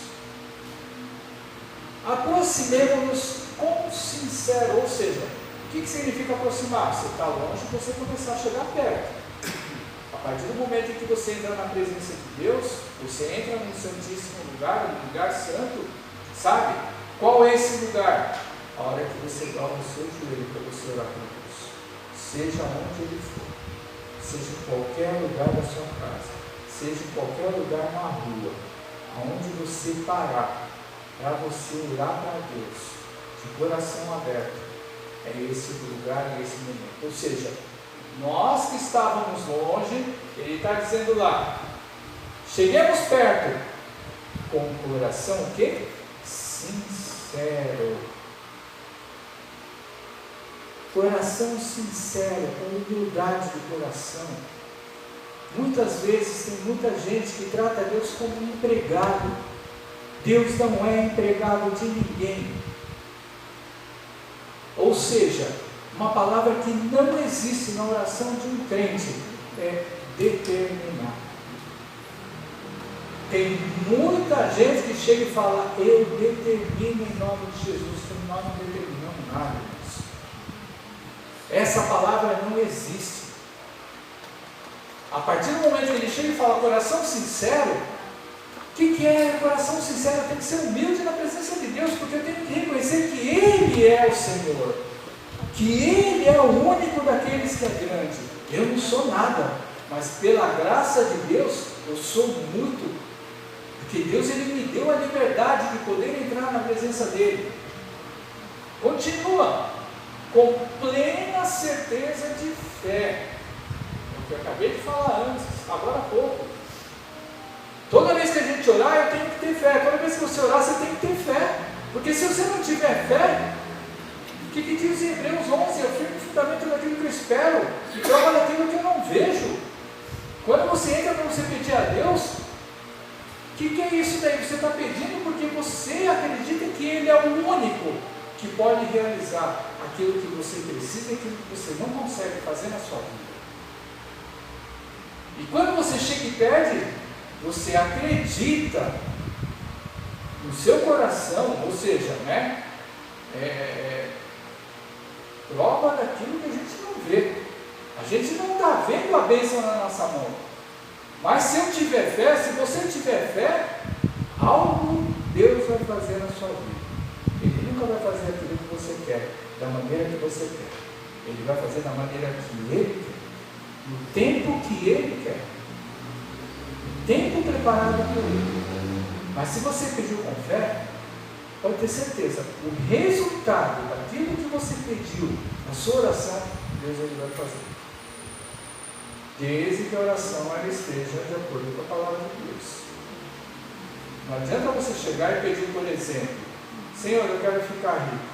aproximemo-nos com sincero, ou seja, o que significa aproximar? Você está longe e você começar a chegar perto. A partir do momento em que você entra na presença de Deus, você entra no santíssimo lugar, no lugar santo, sabe? Qual é esse lugar? A hora que você dobra o seu joelho para você orar com Deus, seja onde ele for, seja em qualquer lugar da sua casa, seja em qualquer lugar na rua, aonde você parar, para você orar para Deus, de coração aberto, é esse lugar e esse momento. Ou seja, nós que estávamos longe, ele está dizendo lá, cheguemos perto, com o coração o quê? Sincero. Coração sincero, com humildade de coração. Muitas vezes tem muita gente que trata Deus como um empregado. Deus não é empregado de ninguém. Ou seja, uma palavra que não existe na oração de um crente é determinar. Tem muita gente que chega e fala, eu determino em nome de Jesus, que nós não determinamos nada disso. Essa palavra não existe. A partir do momento que ele chega e fala coração sincero, o que é coração sincero? Tem que ser humilde na presença de Deus, porque eu tenho que reconhecer que Ele é o Senhor, que Ele é o único daqueles que é grande. Eu não sou nada, mas pela graça de Deus, eu sou muito. Porque Deus, Ele me deu a liberdade de poder entrar na presença dEle. Continua, com plena certeza de fé. O que eu acabei de falar antes, agora há pouco. Toda vez que a gente orar, eu tenho que ter fé. Toda vez que você orar, você tem que ter fé. Porque se você não tiver fé, o que diz em Hebreus 11? Eu firme fundamento daquilo que eu espero e prova daquilo que eu não vejo. Quando você entra para você pedir a Deus, o que é isso daí? Você está pedindo porque você acredita que Ele é o único que pode realizar aquilo que você precisa e aquilo que você não consegue fazer na sua vida. E quando você chega e pede, você acredita no seu coração, ou seja, prova daquilo que a gente não vê. A gente não está vendo a bênção na nossa mão. Mas se eu tiver fé, se você tiver fé, algo Deus vai fazer na sua vida. Ele nunca vai fazer aquilo que você quer, da maneira que você quer. Ele vai fazer da maneira que Ele quer, no tempo que Ele quer, no tempo preparado por Ele. Mas se você pediu com fé, pode ter certeza, o resultado daquilo que você pediu na sua oração, Deus Ele vai fazer. Desde que a oração ela esteja de acordo com a palavra de Deus. Não adianta você chegar e pedir, por exemplo, Senhor, eu quero ficar rico.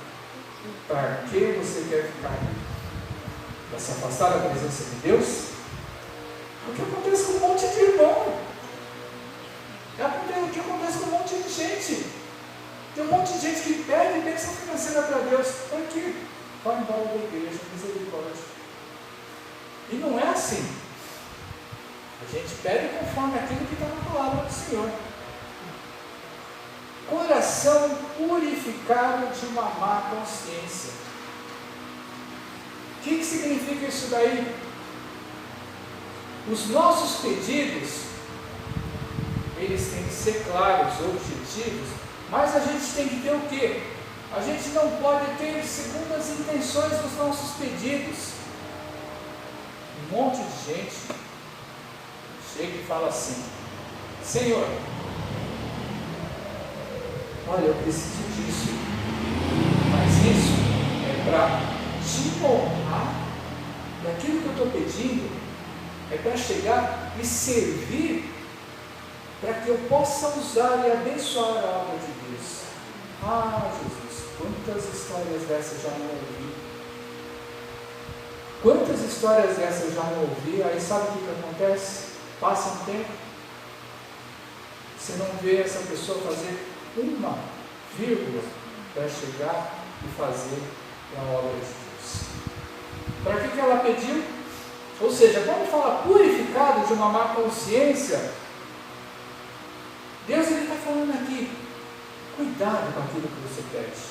Para que você quer ficar rico? Para se afastar da presença de Deus? O que acontece com um monte de irmão? O que acontece com um monte de gente? Tem um monte de gente que pede bênção financeira para Deus. Para quê? Vai embora da igreja, misericórdia. E não é assim. A gente pede conforme aquilo que está na palavra do Senhor. Coração purificado de uma má consciência. O que significa isso daí? Os nossos pedidos, eles têm que ser claros, objetivos, mas a gente tem que ter o quê? A gente não pode ter segundas intenções nos nossos pedidos. Um monte de gente chega e fala assim: Senhor, olha, eu preciso disso, mas isso é para te honrar, e aquilo que eu estou pedindo é para chegar e servir, para que eu possa usar e abençoar a obra de Deus. Ah, Jesus, quantas histórias dessas já não ouvi. Quantas histórias dessas já não ouvi? Aí sabe o que acontece? Passa um tempo, você não vê essa pessoa fazer uma vírgula para chegar e fazer a obra de Deus. Para que ela pediu? Ou seja, quando fala purificado de uma má consciência, Deus está falando aqui, cuidado com aquilo que você pede.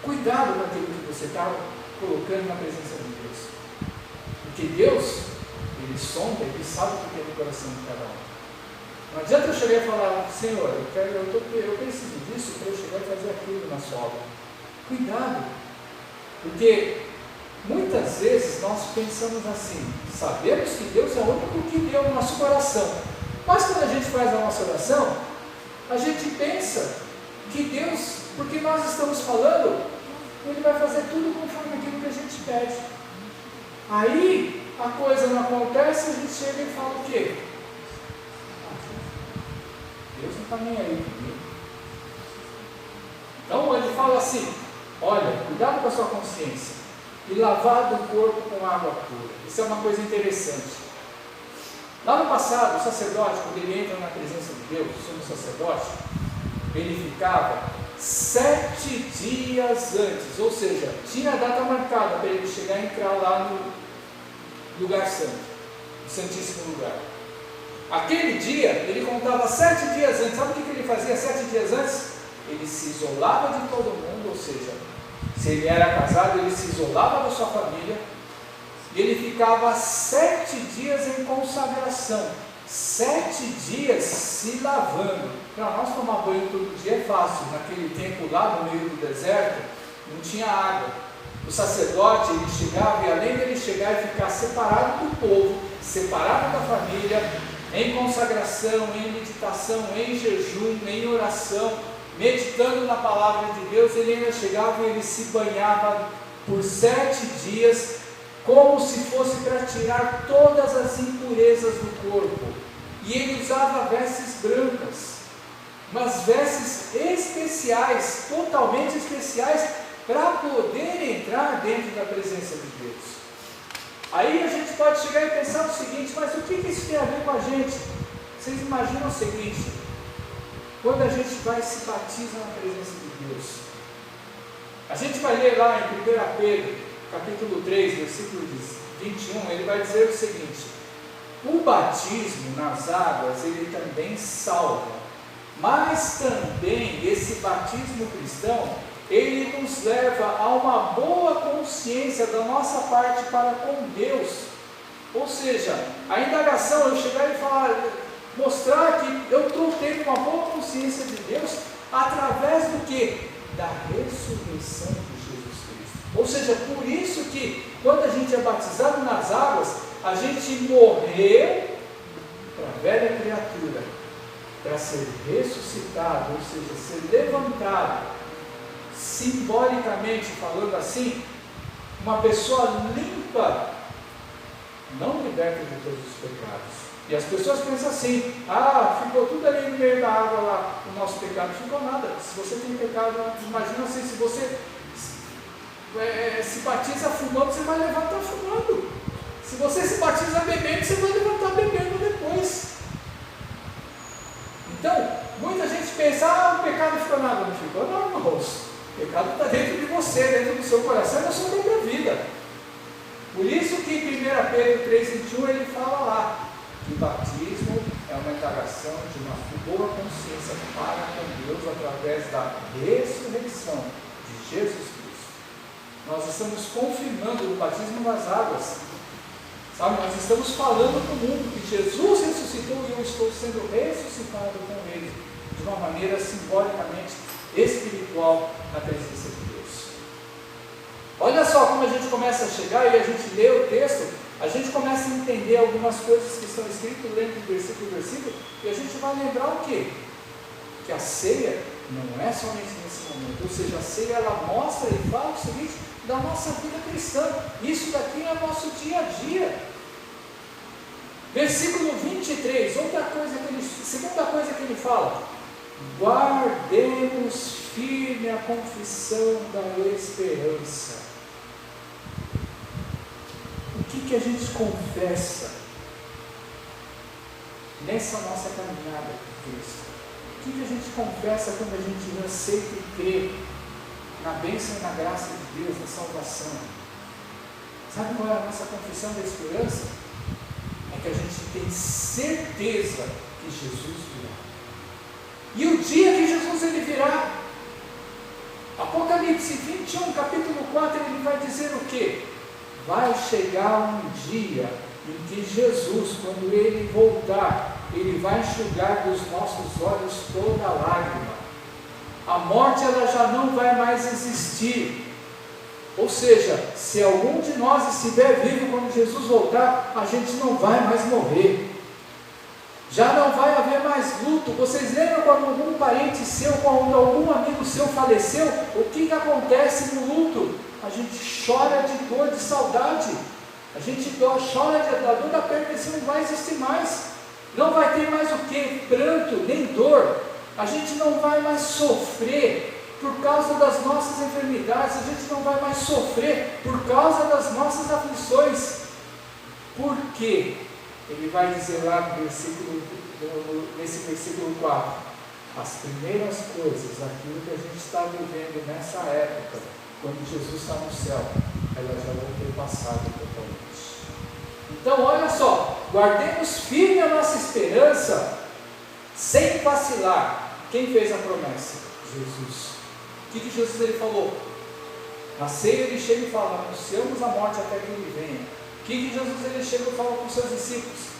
Cuidado com aquilo que você está colocando na presença de Deus. Porque Deus, Ele sonda, Ele sabe o que tem no coração de cada um. Não adianta eu chegar e falar: Senhor, eu preciso disso para eu chegar e fazer aquilo na sua obra. Cuidado, porque muitas vezes nós pensamos assim, sabemos que Deus é o único que deu no nosso coração, mas quando a gente faz a nossa oração, a gente pensa que Deus, porque nós estamos falando, Ele vai fazer tudo conforme aquilo que a gente pede. Aí a coisa não acontece, a gente chega e fala o quê? Deus não está nem aí comigo. Então ele fala assim: olha, cuidado com a sua consciência e lavado o corpo com água pura. Isso é uma coisa interessante. Lá no passado, o sacerdote, quando ele entra na presença de Deus, o sumo sacerdote, ele ficava 7 dias antes, ou seja, tinha a data marcada para ele chegar e entrar lá no lugar santo, no santíssimo lugar. Aquele dia, ele contava 7 dias antes. Sabe o que ele fazia 7 dias antes? Ele se isolava de todo mundo, ou seja, se ele era casado, ele se isolava da sua família, e ele ficava 7 dias em consagração, 7 dias se lavando. Para nós tomar banho todo dia é fácil. Naquele tempo lá no meio do deserto, não tinha água. O sacerdote, ele chegava, e além dele chegar e ficar separado do povo, separado da família, em consagração, em meditação, em jejum, em oração, meditando na palavra de Deus, ele ainda chegava e ele se banhava por 7 dias, como se fosse para tirar todas as impurezas do corpo. E ele usava vestes brancas, umas vestes especiais, totalmente especiais, para poder entrar dentro da presença de Deus. Aí a gente pode chegar e pensar o seguinte: mas o que isso tem a ver com a gente? Vocês imaginam o seguinte: quando a gente vai e se batiza na presença de Deus, a gente vai ler lá em 1 Pedro, capítulo 3, versículo 21, ele vai dizer o seguinte: o batismo nas águas, ele também salva, mas também esse batismo cristão, ele nos leva a uma boa consciência da nossa parte para com Deus. Ou seja, a indagação, eu chegar e falar, mostrar que eu estou tendo uma boa consciência de Deus, através do que? Da ressurreição de Jesus Cristo. Ou seja, por isso que, quando a gente é batizado nas águas, a gente morreu para a velha criatura, para ser ressuscitado, ou seja, ser levantado, simbolicamente falando assim, uma pessoa limpa, não liberta de todos os pecados. E as pessoas pensam assim: ficou tudo ali no meio da água lá, o nosso pecado. Não ficou nada. Se você tem pecado, imagina assim, se você se batiza fumando, você vai levantar fumando. Se você se batiza bebendo, você vai levantar bebendo depois. Então, muita gente pensa: o pecado não ficou nada. Não ficou nada, irmãos. O pecado está dentro de você, dentro do seu coração e da sua própria vida. Por isso que em 1 Pedro 3,21 ele fala lá que o batismo é uma indagação de uma boa consciência para com Deus através da ressurreição de Jesus Cristo. Nós estamos confirmando o batismo nas águas. Sabe, nós estamos falando para o mundo que Jesus ressuscitou e eu estou sendo ressuscitado com Ele, de uma maneira simbolicamente espiritual na presença de Deus. Olha só como a gente começa a chegar e a gente lê o texto, a gente começa a entender algumas coisas que estão escritas, lendo de versículo em versículo, e a gente vai lembrar o quê? Que a ceia não é somente nesse momento, ou seja, a ceia ela mostra e fala o seguinte da nossa vida cristã. Isso daqui é o nosso dia a dia. Versículo 23, segunda coisa que ele fala: guardemos firme a confissão da esperança. O que a gente confessa nessa nossa caminhada com Cristo? O que a gente confessa quando a gente aceita e crê na bênção e na graça de Deus, na salvação? Sabe qual é a nossa confissão da esperança? É que a gente tem certeza que Jesus virá. E o dia que Jesus ele virá, Apocalipse 21, capítulo 4, ele vai dizer o quê? Vai chegar um dia em que Jesus, quando ele voltar, ele vai enxugar dos nossos olhos toda lágrima. A morte ela já não vai mais existir. Ou seja, se algum de nós estiver vivo quando Jesus voltar, a gente não vai mais morrer. Já não vai haver mais luto. Vocês lembram quando algum parente seu, quando algum amigo seu faleceu? O que acontece no luto? A gente chora de dor, de saudade. A gente chora da dor da perda, isso não vai existir mais. Não vai ter mais o que? Pranto, nem dor. A gente não vai mais sofrer por causa das nossas enfermidades. A gente não vai mais sofrer por causa das nossas aflições. Por quê? Ele vai dizer lá nesse versículo 4, as primeiras coisas, aquilo que a gente está vivendo nessa época, quando Jesus está no céu, elas já vão ter passado totalmente. Então olha só, guardemos firme a nossa esperança, sem vacilar. Quem fez a promessa? Jesus. O que Jesus ele falou? Na ceia ele chega e fala: anunciamos a morte até que ele venha. O que Jesus ele chega e fala com os seus discípulos?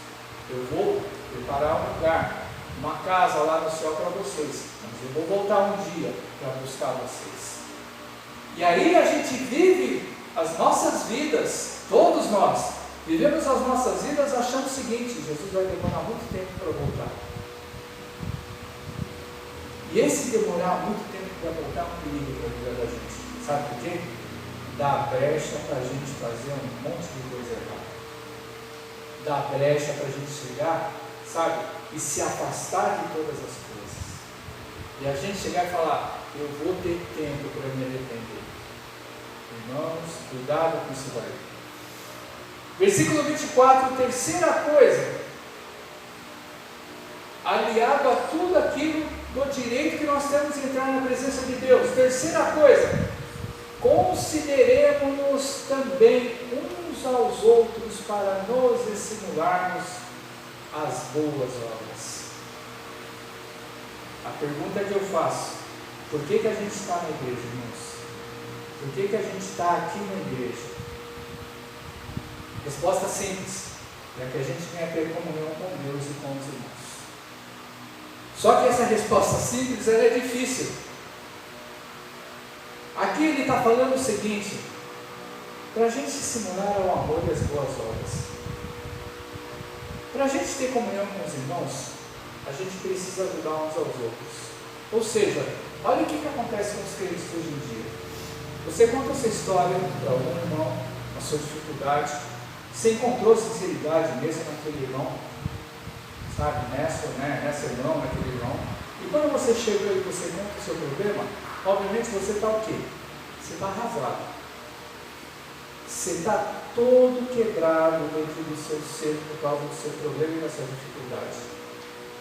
Eu vou preparar um lugar, uma casa lá no céu para vocês, mas eu vou voltar um dia para buscar vocês. E aí a gente vive as nossas vidas, todos nós, vivemos as nossas vidas achando o seguinte: Jesus vai demorar muito tempo para voltar. E esse demorar muito tempo para voltar é um perigo para a vida da gente. Sabe por quê? Dá brecha para a gente fazer um monte de coisa errada. Dá brecha para a gente chegar, sabe, e se afastar de todas as coisas. E a gente chegar e falar: eu vou ter tempo para me arrepender. Irmãos, cuidado com isso daí. Versículo 24, terceira coisa, aliado a tudo aquilo do direito que nós temos de entrar na presença de Deus. Terceira coisa, consideremos-nos também uns aos outros para nos estimularmos às boas obras. A pergunta que eu faço: por que a gente está na igreja, irmãos? Por que a gente está aqui na igreja? Resposta simples: para que a gente venha ter comunhão com Deus e com os irmãos. Só que essa resposta simples, ela é difícil. Aqui ele está falando o seguinte: para a gente estimular ao amor e às boas obras, para a gente ter comunhão com os irmãos, a gente precisa ajudar uns aos outros. Ou seja, olha o que acontece com os crentes hoje em dia. Você conta a sua história para algum irmão, a sua dificuldade, você encontrou sinceridade mesmo naquele irmão, sabe, nessa irmão, naquele irmão, e quando você chega e você conta o seu problema, obviamente você está o quê? Você está arrasado, você está todo quebrado dentro do seu ser por causa do seu problema e da sua dificuldade.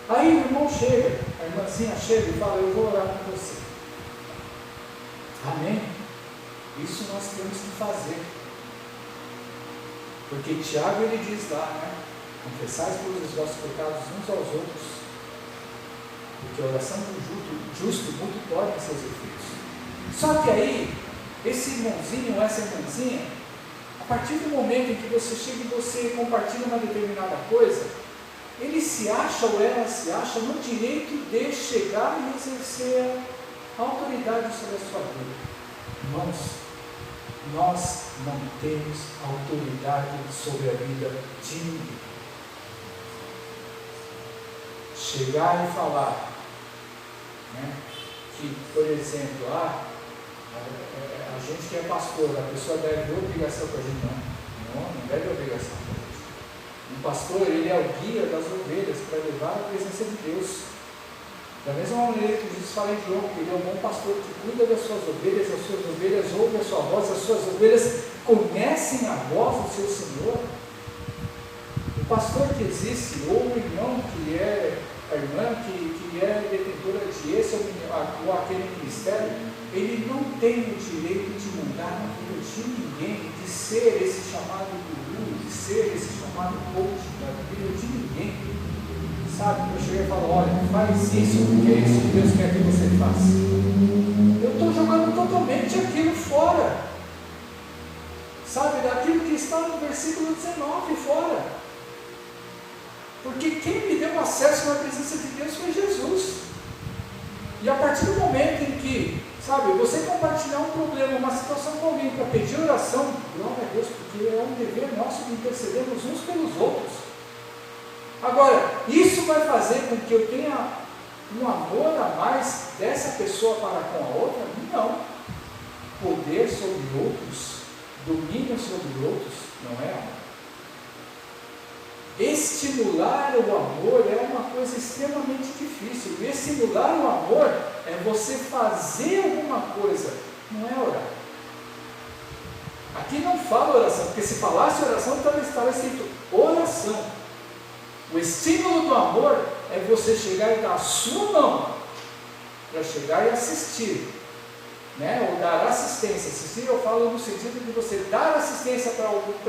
Aí o irmão chega, a irmãzinha chega e fala: eu vou orar com você. Amém? Isso nós temos que fazer. Porque Tiago ele diz lá, né? Confessais por os vossos pecados uns aos outros, porque a oração do justo muito pode seus efeitos. Só que aí, esse irmãozinho ou essa irmãzinha, a partir do momento em que você chega e você compartilha uma determinada coisa, ele se acha ou ela se acha no direito de chegar e exercer a autoridade sobre a sua vida. Irmãos, nós não temos autoridade sobre a vida de ninguém. Chegar e falar, né, que, por exemplo, a gente que é pastor, a pessoa deve obrigação para a gente. Não deve obrigação para a gente. Um pastor, ele é o guia das ovelhas para levar a presença de Deus. Da mesma maneira que Jesus fala em João, que ele é um bom pastor que cuida das suas ovelhas, as suas ovelhas ouvem a sua voz, as suas ovelhas conhecem a voz do seu Senhor. O pastor que existe, ou o irmão que é a irmã que é detentora de esse ou aquele ministério, ele não tem o direito de mandar na vida de ninguém, de ser esse chamado guru, de ser esse chamado coach da vida de ninguém. Sabe, eu cheguei e falo: olha, faz isso, porque é isso que Deus quer que você faça. Eu estou jogando totalmente aquilo fora, sabe, daquilo que está no versículo 19 fora, porque quem me deu acesso na presença de Deus foi Jesus. E a partir do momento em que, sabe, você compartilhar um problema, uma situação com alguém para pedir oração, glória a Deus, porque é um dever nosso de intercedermos uns pelos outros. Agora, isso vai fazer com que eu tenha um amor a mais dessa pessoa para com a outra? Não. Poder sobre outros, domínio sobre outros, não é amor. Estimular o amor é uma coisa extremamente difícil. Estimular o amor é você fazer alguma coisa, não é orar. Aqui não fala oração, porque se falasse oração, estava escrito oração. O estímulo do amor é você chegar e dar a sua mão para chegar e assistir, né? Ou dar assistência. Assistir eu falo no sentido de você dar assistência para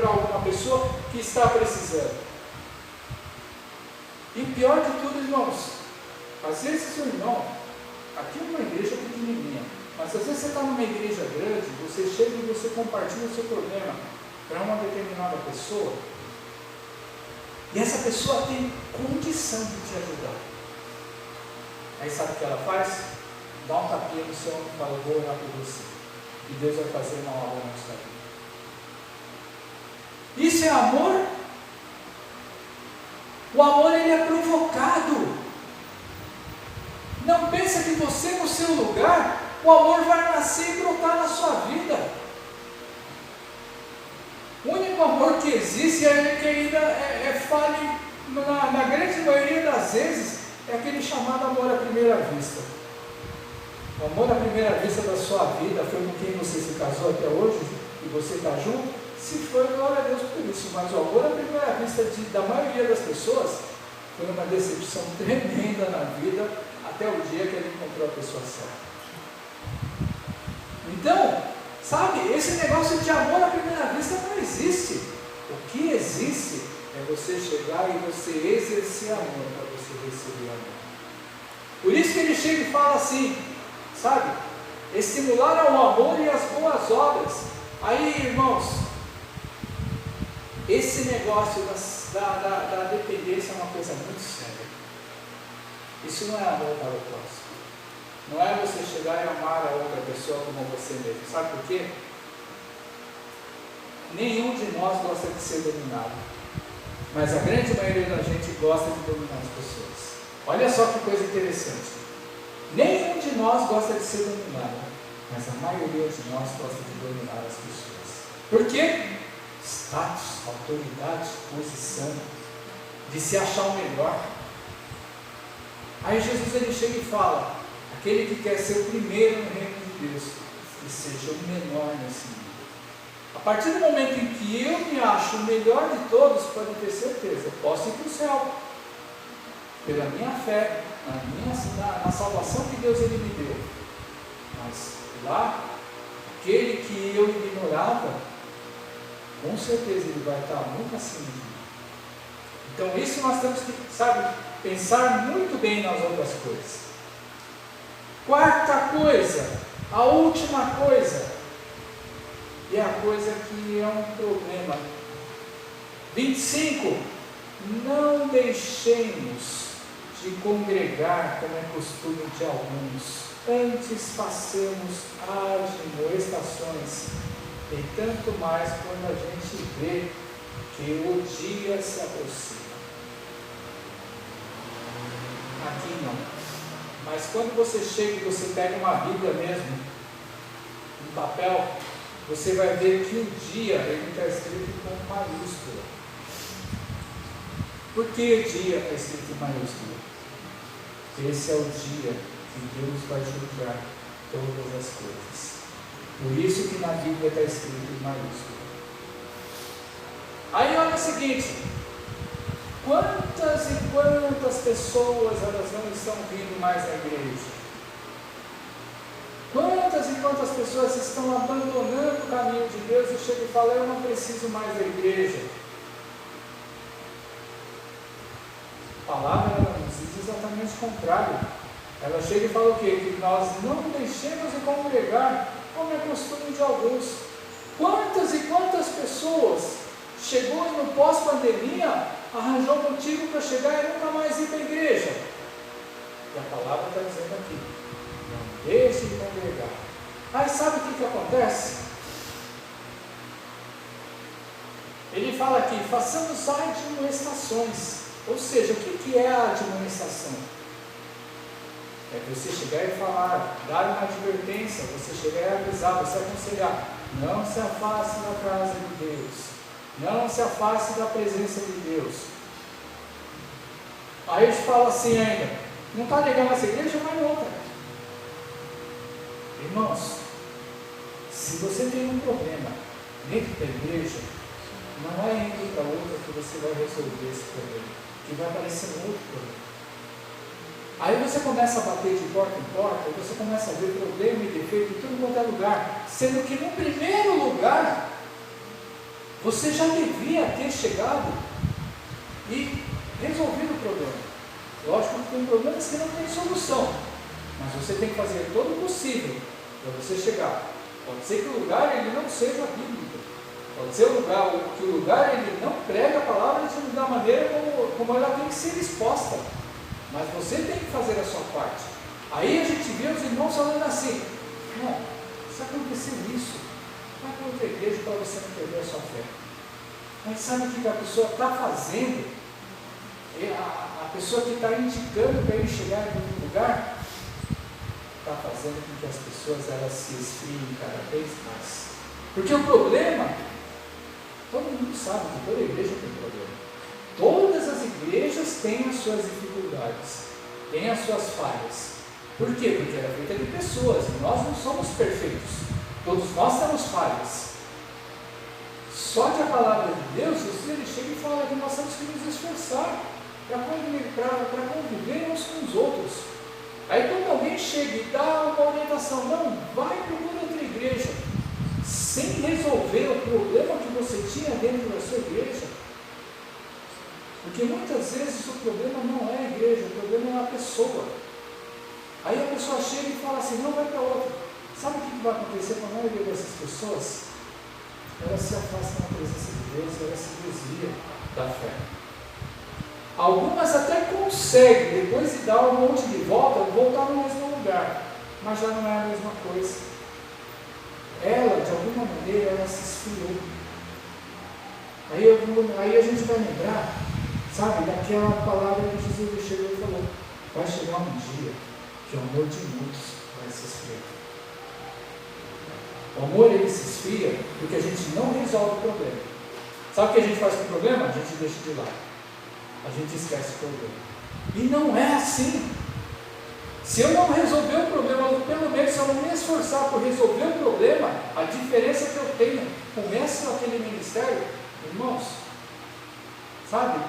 alguma pessoa que está precisando. E pior de tudo, irmãos, às vezes o irmão, aqui é uma igreja pequenininha, mas às vezes você está numa igreja grande, você chega e você compartilha o seu problema para uma determinada pessoa, e essa pessoa tem condição de te ajudar. Aí sabe o que ela faz? Dá um tapinha no seu ombro e fala: eu vou orar por você, e Deus vai fazer uma obra na sua vida. Isso é amor? O amor, ele é provocado. Não pensa que você, no seu lugar, o amor vai nascer e brotar na sua vida. O único amor que existe é que ainda falho, na grande maioria das vezes, é aquele chamado amor à primeira vista. O amor à primeira vista da sua vida foi com quem você se casou até hoje e você está junto? Se foi, glória a Deus por isso. Mas o amor à primeira vista da maioria das pessoas foi uma decepção tremenda na vida até o dia que ele encontrou a pessoa certa. Então, sabe, esse negócio de amor à primeira vista não existe. O que existe é você chegar e você exercer amor para você receber amor. Por isso que ele chega e fala assim, sabe, estimular ao amor e às boas obras. Aí, irmãos, esse negócio da dependência é uma coisa muito séria. Isso não é amor para o próximo. Não é você chegar e amar a outra pessoa como você mesmo. Sabe por quê? Nenhum de nós gosta de ser dominado. Mas a grande maioria da gente gosta de dominar as pessoas. Olha só que coisa interessante. Nenhum de nós gosta de ser dominado. Mas a maioria de nós gosta de dominar as pessoas. Por quê? Status, autoridade, posição, de se achar o melhor. Aí Jesus, ele chega e fala, aquele que quer ser o primeiro no reino de Deus, que seja o menor nesse mundo. A partir do momento em que eu me acho o melhor de todos, pode ter certeza, eu posso ir para o céu, pela minha fé, na salvação que Deus ele me deu. Mas lá, aquele que eu ignorava, com certeza ele vai estar muito acima de mim. Então isso nós temos que, sabe, pensar muito bem nas outras coisas. Quarta coisa, a última coisa, e é a coisa que é um problema. 25, não deixemos de congregar como é costume de alguns, antes façamos admoestações, e tanto mais quando a gente vê que o dia se aproxima. Aqui não. Mas quando você chega e você pega uma Bíblia mesmo, um papel, você vai ver que o dia ele está escrito com maiúscula. Por que o dia está escrito em maiúscula? Esse é o dia que Deus vai julgar todas as coisas. Por isso que na Bíblia está escrito em maiúscula. Aí olha o seguinte, quantas e quantas pessoas elas não estão vindo mais na igreja? Quantas e quantas pessoas estão abandonando o caminho de Deus e chegam e falam, eu não preciso mais da igreja? A palavra ela nos diz exatamente o contrário. Ela chega e fala o quê? Que nós não deixemos de congregar, como é costume de alguns. Quantas e quantas pessoas chegou no pós-pandemia, arranjou motivo para chegar e nunca mais ir para a igreja? E a palavra está dizendo aqui, não deixe de congregar. Aí sabe o que acontece? Ele fala aqui, façamos admoestações. Ou seja, o que é a admoestação? É você chegar e falar, dar uma advertência, você chegar e avisar, você aconselhar. Não se afaste da casa de Deus. Não se afaste da presença de Deus. Aí a gente fala assim ainda, não está legal nessa igreja, vai em outra. Irmãos, se você tem um problema dentro da igreja, não é indo para outra que você vai resolver esse problema, que vai aparecer um outro problema. Aí você começa a bater de porta em porta, e você começa a ver problema e defeito em tudo quanto é lugar, sendo que no primeiro lugar, você já devia ter chegado e resolvido o problema. Lógico que tem problemas que não tem solução, mas você tem que fazer todo o possível para você chegar. Pode ser que o lugar ele não seja bíblico, pode ser que o lugar ele não prega a palavra da maneira como ela tem que ser exposta, mas você tem que fazer a sua parte. Aí a gente vê os irmãos falando assim, não, se aconteceu isso, vai para outra igreja para você não perder a sua fé. Mas sabe o que a pessoa está fazendo? A pessoa que está indicando para ele chegar em algum lugar, está fazendo com que as pessoas elas se esfriem cada vez mais. Porque o problema, todo mundo sabe que toda igreja tem problema. Todas as igrejas têm as suas dificuldades, têm as suas falhas. Por quê? Porque ela é feita de pessoas, e nós não somos perfeitos. Todos nós temos falhas. Só que a palavra de Deus, ele chega e fala que nós temos que nos esforçar para conviver uns com os outros. Aí quando alguém chega e dá uma orientação, não, vai procurar outra igreja, sem resolver o problema que você tinha dentro da sua igreja. Porque muitas vezes o problema não é a igreja, o problema é a pessoa. Aí a pessoa chega e fala assim, não, vai para outra. Sabe o que vai acontecer com a maioria dessas pessoas? Elas se afastam da presença de Deus, elas se desviam da fé. Algumas até conseguem, depois de dar um monte de volta, voltar no mesmo lugar, mas já não é a mesma coisa. Ela, de alguma maneira, ela se esfriou. Aí a gente vai lembrar, sabe, daquela palavra que Jesus chegou e falou, vai chegar um dia que o amor de muitos vai se esfriar. O amor, ele se esfria porque a gente não resolve o problema. Sabe o que a gente faz com o problema? A gente deixa de lado. A gente esquece o problema. E não é assim. Se eu não resolver o problema, ou pelo menos se eu não me esforçar por resolver o problema, a diferença que eu tenho começa naquele ministério, irmãos, sabe?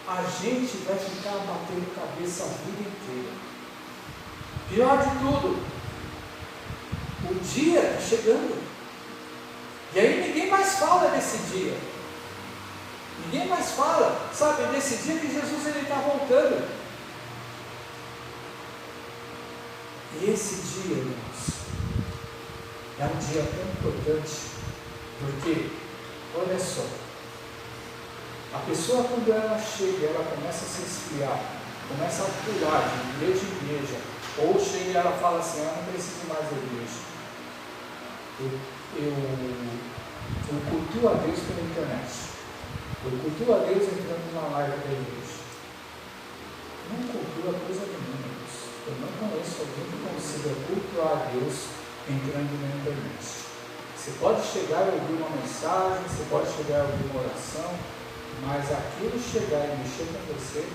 A gente vai ficar batendo cabeça a vida inteira. Pior de tudo, o dia está chegando. E aí ninguém mais fala desse dia. Ninguém mais fala, sabe, desse dia que Jesus está voltando. E esse dia, irmãos, é um dia tão importante, porque, olha só, a pessoa quando ela chega, ela começa a se esfriar, começa a pular de igreja em igreja, ou chega e ela fala assim, eu não preciso mais da igreja, eu cultuo a Deus pela internet. Eu cultuo a Deus entrando numa live da igreja. Não cultua coisa nenhuma, Deus. Eu não conheço alguém que consiga cultuar a Deus entrando na internet. Você pode chegar e ouvir uma mensagem, você pode chegar e ouvir uma oração, mas aquilo chegar e mexer com você,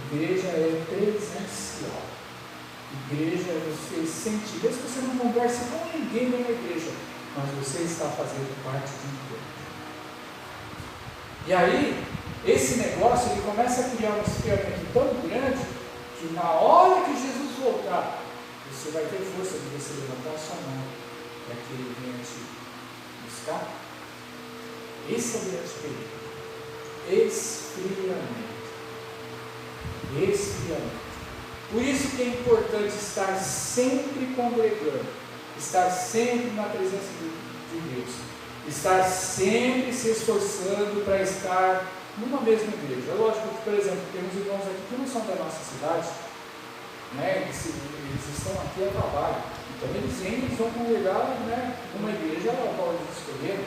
igreja é presencial. Igreja é você sentir, mesmo que você não converse com ninguém na igreja, mas você está fazendo parte de um corpo. E aí, esse negócio, ele começa a criar um esfriamento tão grande, que na hora que Jesus voltar, você vai ter força de você levantar a sua mão, para que ele venha te buscar. Esse é o grande perigo. Esfriamento. Por isso que é importante estar sempre congregando, estar sempre na presença de Deus, estar sempre se esforçando para estar numa mesma igreja. É lógico que, por exemplo, temos irmãos aqui que não são da nossa cidade, né? Eles estão aqui a trabalho, então eles vão congregar, né, numa igreja a qual eles escolheram.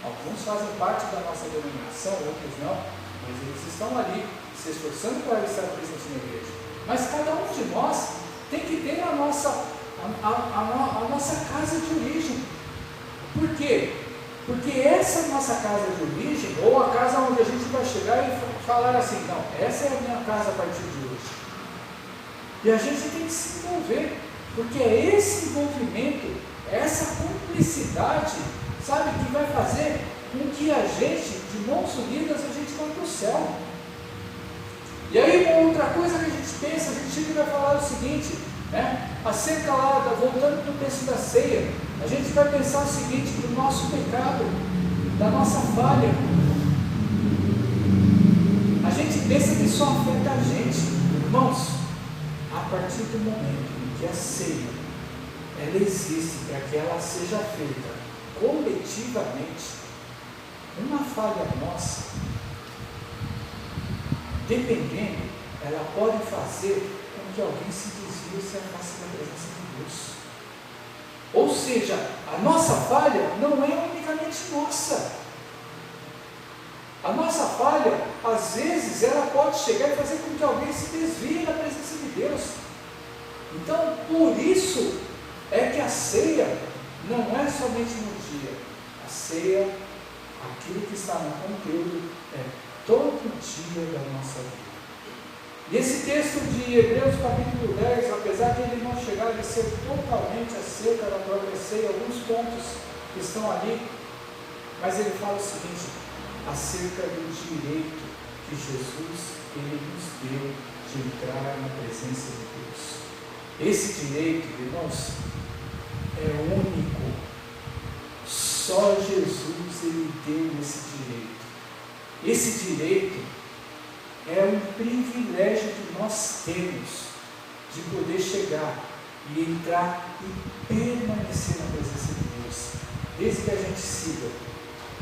Alguns fazem parte da nossa denominação, outros não, mas eles estão ali se esforçando para estar presentes na igreja. Mas cada um de nós tem que ter a nossa casa de origem. Por quê? Porque essa nossa casa de origem, ou a casa onde a gente vai chegar e falar assim, não, essa é a minha casa a partir de hoje. E a gente tem que se envolver, porque é esse envolvimento, essa cumplicidade, sabe, que vai fazer com que a gente, de mãos unidas, a gente vá para o céu. E aí uma outra coisa que a gente pensa, a gente vai falar o seguinte, né? Acerca lá, voltando para o texto da ceia, a gente vai pensar o seguinte, do nosso pecado, da nossa falha. A gente pensa que só afeta a gente. Irmãos, a partir do momento em que a ceia, ela existe para que ela seja feita coletivamente, uma falha nossa, dependendo, ela pode fazer com que alguém se desvie e se afaste da presença de Deus. Ou seja, a nossa falha não é unicamente nossa. A nossa falha, às vezes, ela pode chegar e fazer com que alguém se desvie da presença de Deus. Então, por isso é que a ceia não é somente no dia. A ceia, aquilo que está no conteúdo, é todo dia da nossa vida. E esse texto de Hebreus capítulo 10, apesar de ele não chegar a ser totalmente acerca da própria ceia, alguns pontos que estão ali, mas ele fala o seguinte, acerca do direito que Jesus ele nos deu de entrar na presença de Deus. Esse direito, irmãos, é único. Só Jesus ele deu esse direito. Esse direito é um privilégio que nós temos de poder chegar e entrar e permanecer na presença de Deus, desde que a gente siga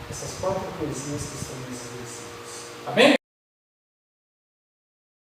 essas 4 coisinhas que estão nesses versículos. Amém?